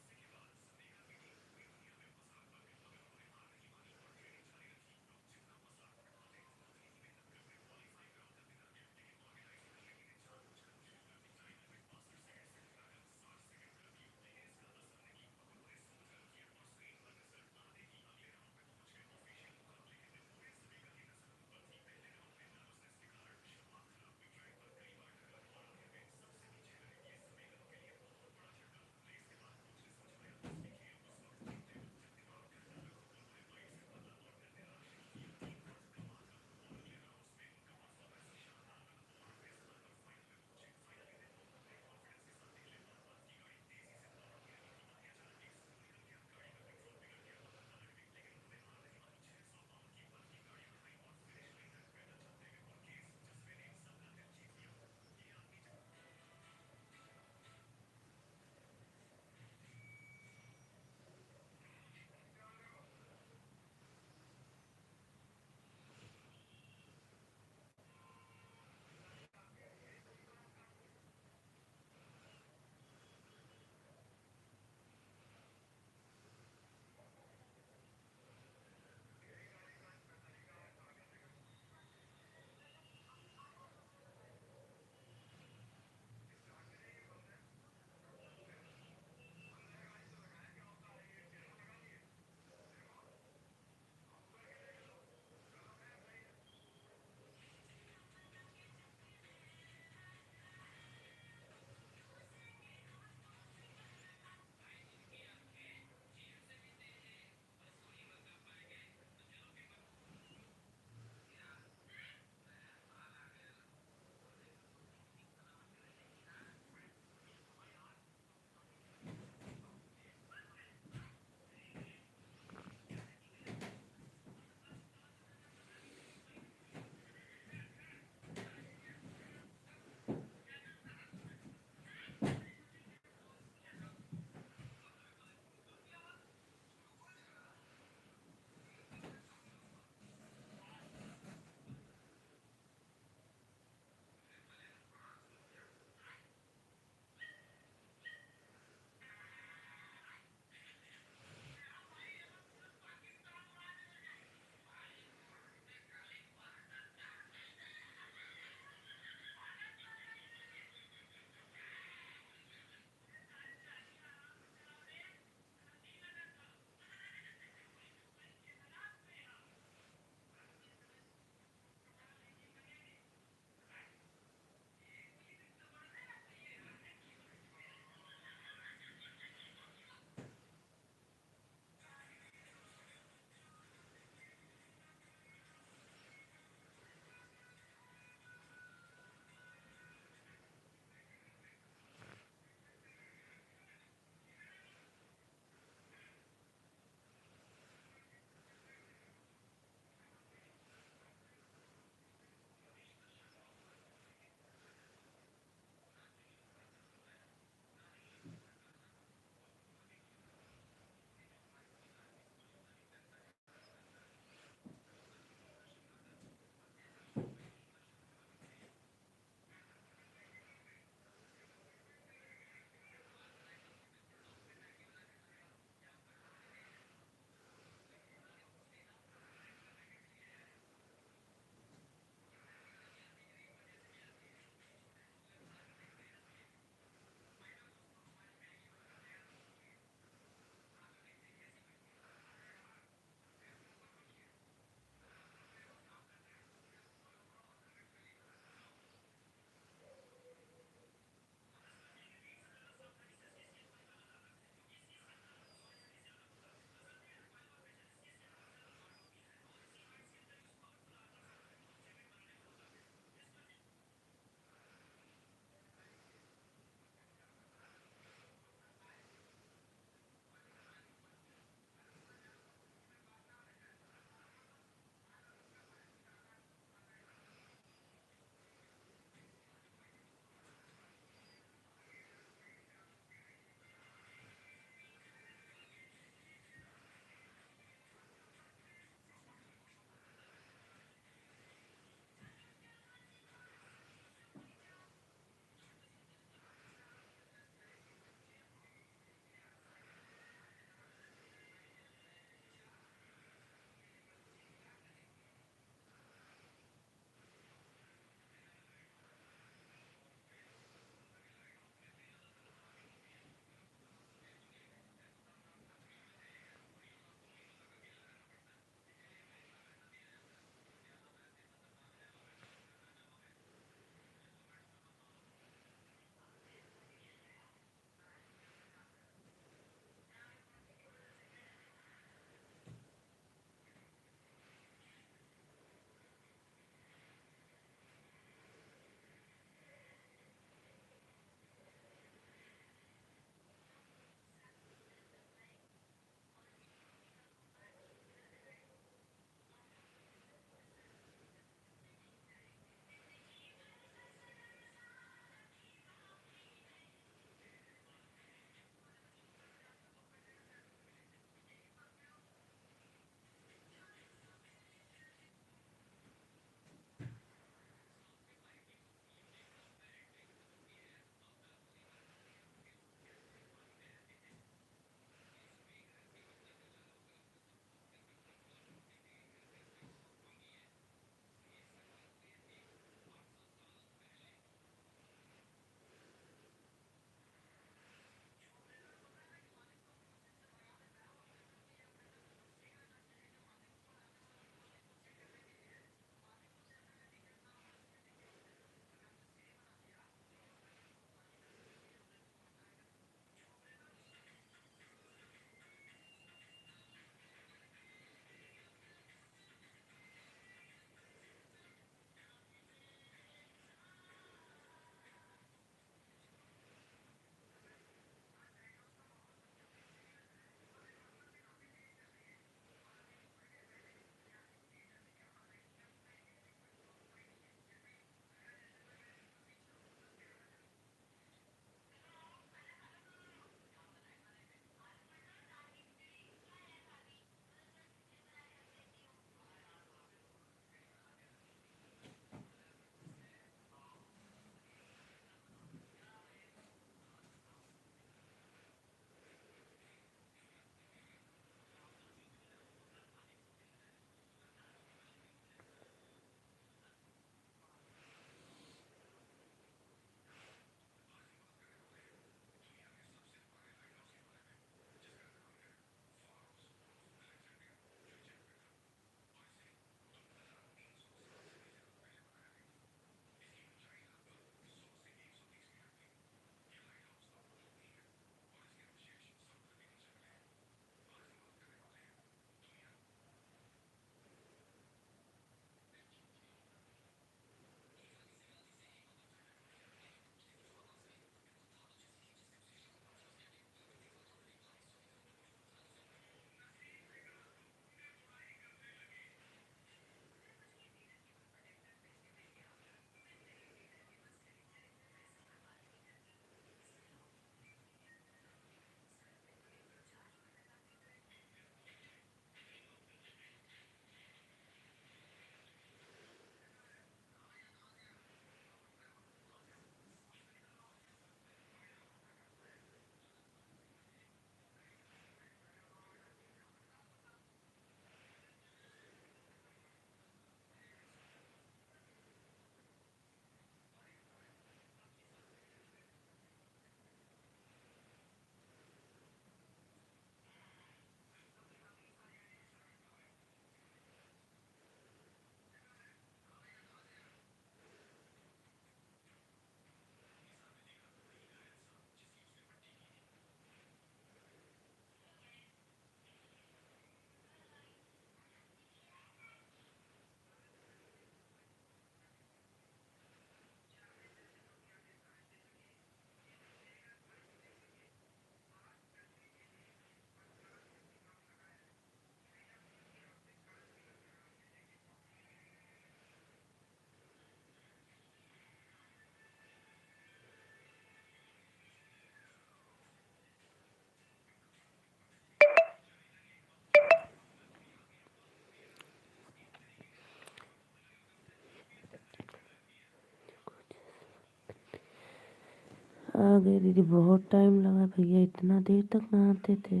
आ गए दीदी, बहुत टाइम लगा भैया, इतना देर तक नहाते थे।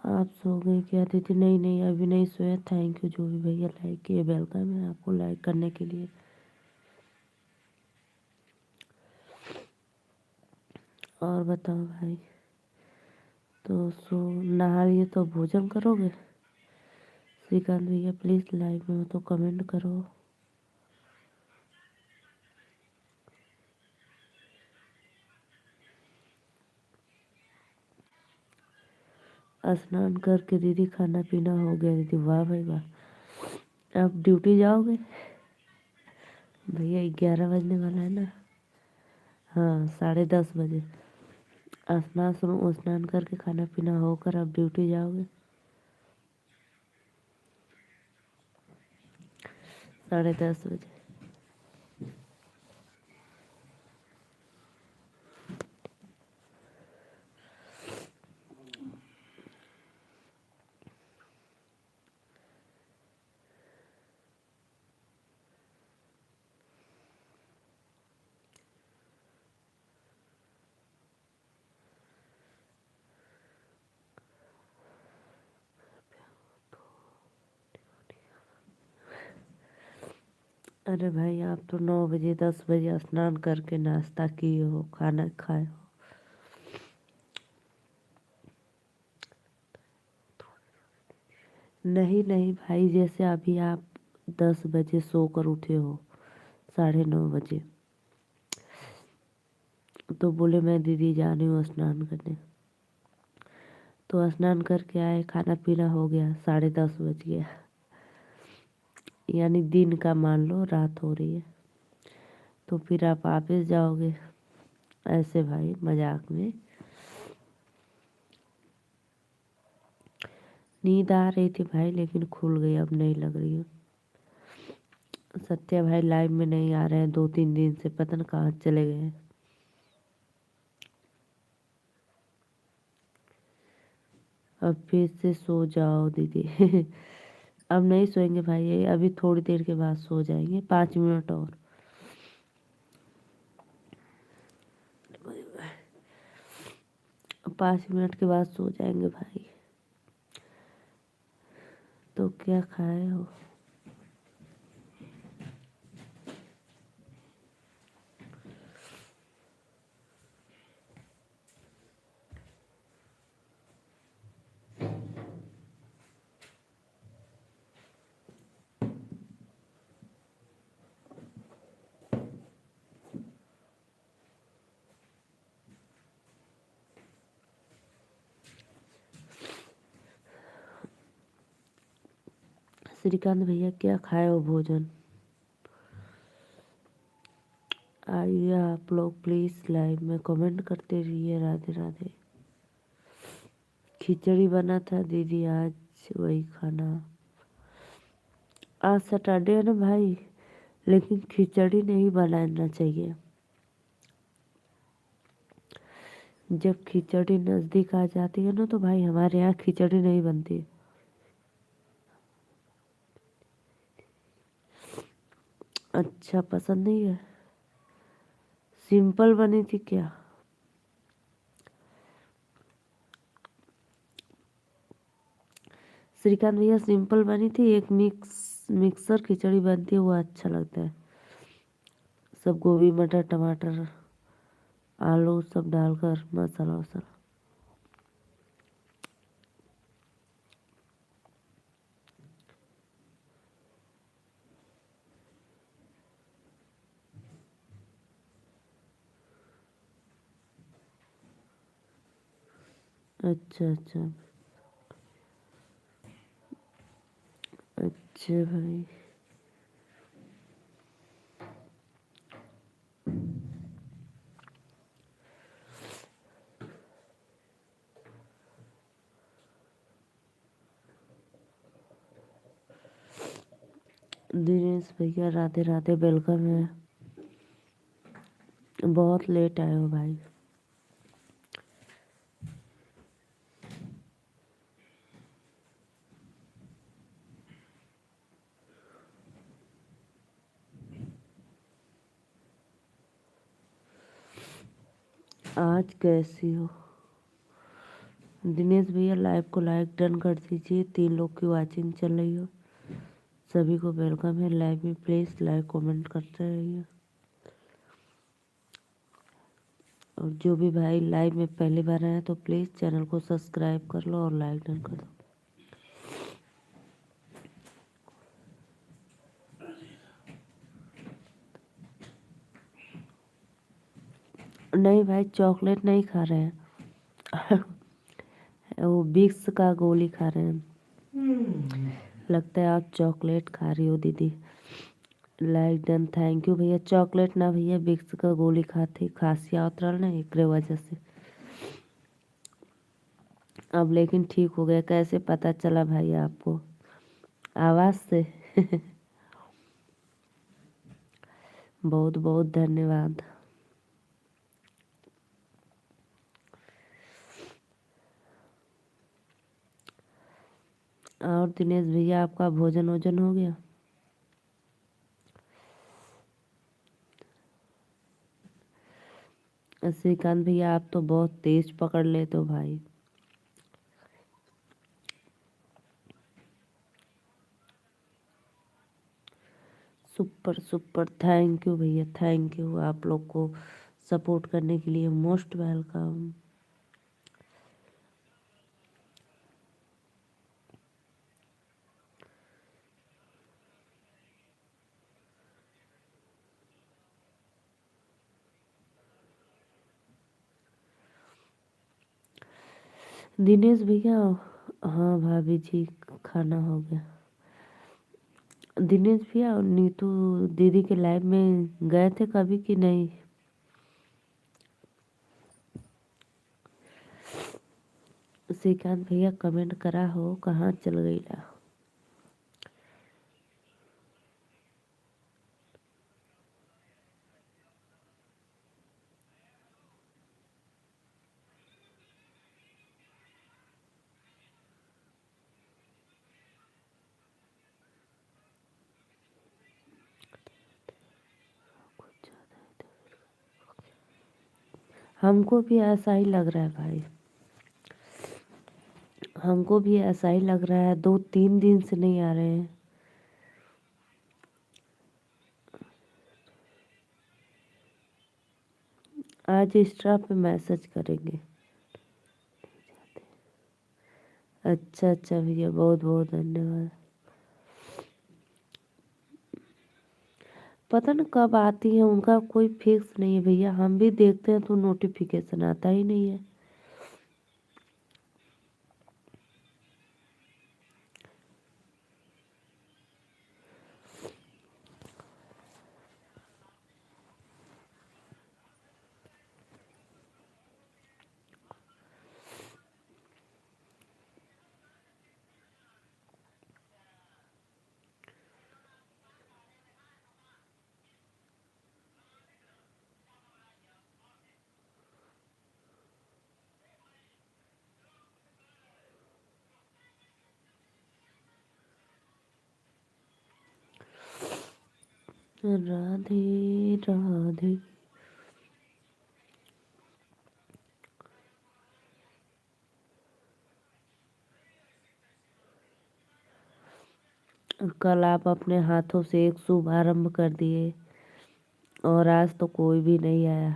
आप सो गए क्या दीदी? नहीं नहीं, अभी नहीं सोया। थैंक यू जो भी भैया लाइक किए, वेलकम है आपको लाइक करने के लिए। और बताओ भाई, तो सो नहा लिए तो भोजन करोगे? श्रीकांत भैया प्लीज़ लाइव में हो तो कमेंट करो। स्नान करके दीदी खाना पीना हो गया दीदी। वाह भाई वाह। आप ड्यूटी जाओगे? भैया 11 बजने वाला है ना। हाँ 10:30 बजे। स्नान करके खाना पीना होकर आप ड्यूटी जाओगे? 10:30 बजे। अरे भाई आप तो 9 बजे 10 बजे स्नान करके नाश्ता किए हो, खाना खाए हो। नहीं नहीं भाई, जैसे अभी आप 10 बजे सोकर उठे हो, 9:30 बजे, तो बोले मैं दीदी जा रही हूँ स्नान करने। तो स्नान करके आए, खाना पीना हो गया, 10:30 बज गया। यानी दिन का मान लो रात हो रही है, तो फिर आप वापस जाओगे ऐसे भाई मजाक में। नींद आ रही थी भाई, लेकिन खुल गई, अब नहीं लग रही है। सत्या भाई लाइव में नहीं आ रहे हैं 2-3 दिन से, पता नहीं कहाँ चले गए हैं। अब फिर से सो जाओ दीदी। अब नहीं सोएंगे भाई, ये अभी थोड़ी देर के बाद सो जाएंगे, 5 मिनट और। 5 मिनट के बाद सो जाएंगे भाई। तो क्या खाए हो? श्रीकांत भैया क्या खाए हो भोजन? आइए आप लोग प्लीज़ लाइव में कमेंट करते रहिए। राधे राधे। खिचड़ी बना था दीदी आज, वही खाना। आज सैटरडे है ना भाई, लेकिन खिचड़ी नहीं बनाना चाहिए। जब खिचड़ी नज़दीक आ जाती है ना, तो भाई हमारे यहाँ खिचड़ी नहीं बनती। अच्छा पसंद नहीं है? सिंपल बनी थी क्या? श्रीकांत भैया सिंपल बनी थी, एक मिक्सर खिचड़ी बनती है वो अच्छा लगता है। सब गोभी मटर टमाटर आलू सब डालकर मसाला वसाला। अच्छा अच्छा। अच्छा भाई। दिनेश भैया राधे राधे, वेलकम है। बहुत लेट आए हो भाई। आज कैसी हो? दिनेश भैया लाइव को लाइक डन कर दीजिए। 3 लोग की वाचिंग चल रही हो। सभी को वेलकम है लाइव में। प्लीज़ लाइक कमेंट करते रहिए। और जो भी भाई लाइव में पहली बार आए तो प्लीज़ चैनल को सब्सक्राइब कर लो और लाइक डन कर दो। नहीं भाई, चॉकलेट नहीं खा रहे हैं। वो विक्स का गोली खा रहे हैं। लगता है आप चॉकलेट खा रही हो दीदी। लाइक डन, थैंक यू भैया। चॉकलेट ना भैया, विक्स का गोली खाती, खांसी उतरल ना एक वजह से। अब लेकिन ठीक हो गया। कैसे पता चला भाई आपको? आवाज़ से? बहुत बहुत धन्यवाद। और दिनेश भैया आपका भोजन वोजन हो गया? श्रीकांत भैया आप तो बहुत तेज पकड़ लेते हो भाई। सुपर सुपर, थैंक यू भैया, थैंक यू। आप लोग को सपोर्ट करने के लिए मोस्ट वेलकम। दिनेश भैया, हाँ भाभी जी, खाना हो गया। दिनेश भैया, नीतू दीदी के लाइव में गए थे कभी कि नहीं? श्रीकांत भैया कमेंट करा हो, कहाँ चल गई ला? हमको भी ऐसा ही लग रहा है भाई। हमको भी ऐसा ही लग रहा है। 2-3 दिन से नहीं आ रहे हैं। आज इंस्टा पे मैसेज करेंगे। अच्छा अच्छा भैया, बहुत बहुत धन्यवाद। पता न कब आती है, उनका कोई फिक्स नहीं है भैया। हम भी देखते हैं तो नोटिफिकेशन आता ही नहीं है। राधे राधे। कल आप अपने हाथों से एक शुभारंभ कर दिए और आज तो कोई भी नहीं आया।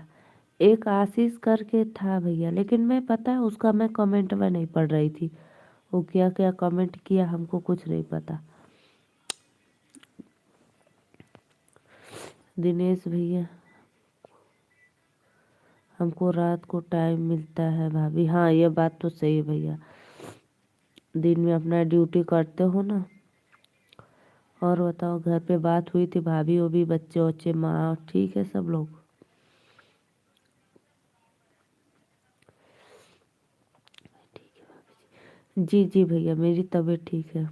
एक आशीष करके था भैया, लेकिन मैं पता है उसका मैं कमेंट में नहीं पढ़ रही थी। वो क्या क्या कमेंट किया हमको कुछ नहीं पता। दिनेश भैया, हमको रात को टाइम मिलता है भाभी। हाँ, ये बात तो सही है भैया। दिन में अपना ड्यूटी करते हो ना। और बताओ, घर पे बात हुई थी भाभी वो भी, बच्चे वच्चे, माँ ठीक है सब लोग? जी जी भैया, मेरी तबीयत ठीक है।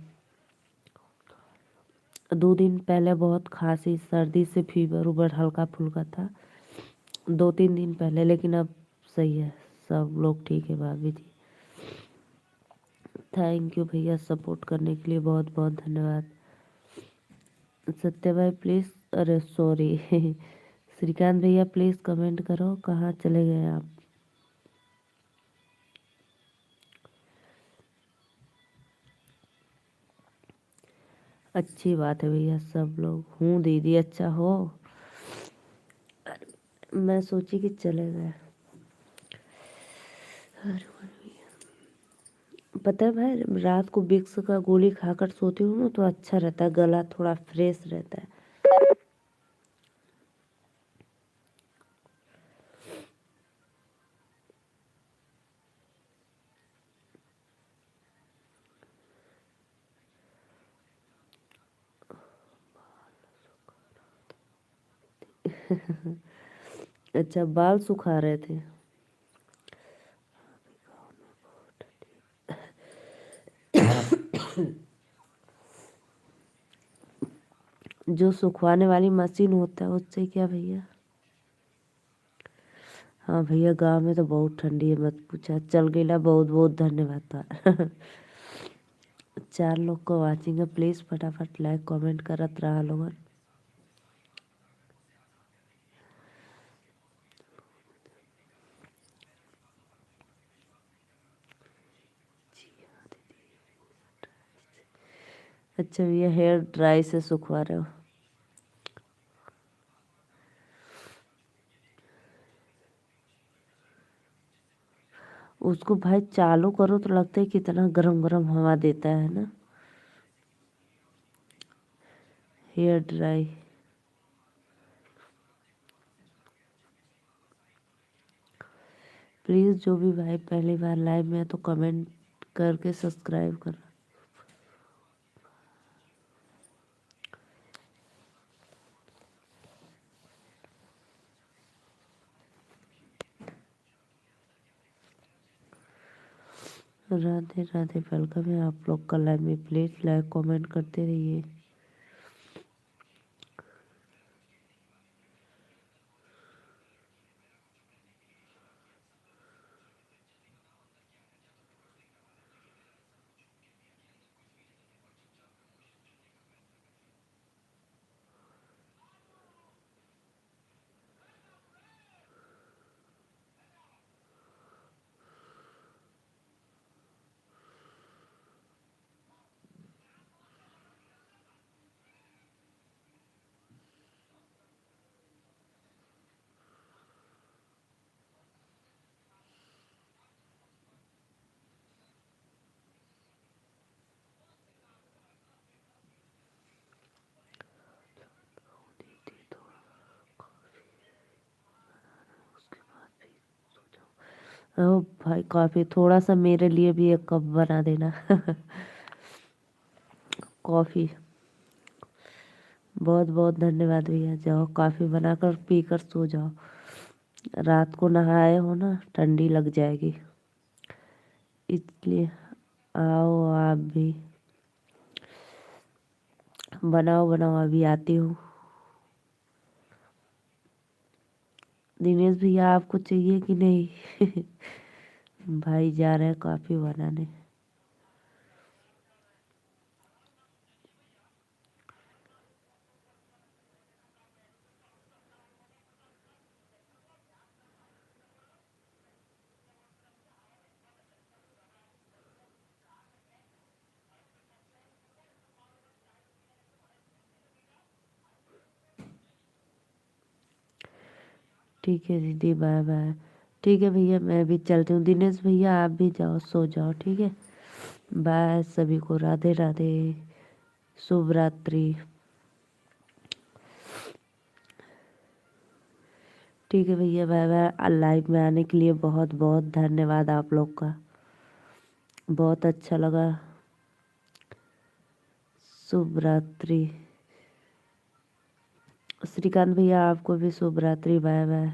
2 दिन पहले बहुत खांसी सर्दी से फीवर उबर हल्का फुल्का था। 2-3 दिन पहले, लेकिन अब सही है। सब लोग ठीक है भाभी जी। थैंक यू भैया, सपोर्ट करने के लिए बहुत बहुत धन्यवाद। सत्य भाई प्लीज़, अरे सॉरी। श्रीकांत भैया प्लीज़ कमेंट करो, कहाँ चले गए आप? अच्छी बात है भैया, सब लोग हूँ दीदी अच्छा हो। मैं सोची कि चले गए। पता है भाई, रात को विक्स का गोली खाकर सोती हूँ ना तो अच्छा रहता है, गला थोड़ा फ्रेश रहता है। अच्छा, बाल सुखा रहे थे। जो सुखवाने वाली मशीन होता है उससे क्या भैया? हाँ भैया, गांव में तो बहुत ठंडी है, मत पूछा। चल गईला, बहुत बहुत धन्यवाद था। 4 लोग को वाचिंग है, प्लीज फटाफट लाइक कमेंट करत रहा लोगन। अच्छा भैया, हेयर ड्राई से सुखवा रहे हो? उसको भाई चालू करो तो लगता है कितना गरम गरम हवा देता है ना। Hair dry. प्लीज़ जो भी भाई पहली बार लाइव में है तो कमेंट करके सब्सक्राइब कर। राधे राधे, वेलकम है आप लोग का लाइव में। प्लीज लाइक कमेंट करते रहिए। ओ भाई, कॉफी थोड़ा सा मेरे लिए भी एक कप बना देना। कॉफी। बहुत बहुत धन्यवाद भैया, जाओ कॉफी बनाकर पीकर सो जाओ। रात को नहाए हो ना, ठंडी लग जाएगी, इसलिए आओ आप भी। बनाओ बनाओ, अभी आती हूँ। दिनेश भैया आपको चाहिए कि नहीं? भाई जा रहे हैं कॉफी बनाने। ठीक है दीदी, बाय बाय। ठीक है भैया, मैं भी चलती हूँ। दिनेश भैया आप भी जाओ, सो जाओ, ठीक है। बाय सभी को, राधे राधे, शुभ रात्रि। ठीक है भैया, बाय बाय। लाइव में आने के लिए बहुत बहुत धन्यवाद आप लोग का, बहुत अच्छा लगा। शुभ रात्रि। श्रीकांत भैया आपको भी शुभ रात्रि, बाय बाय।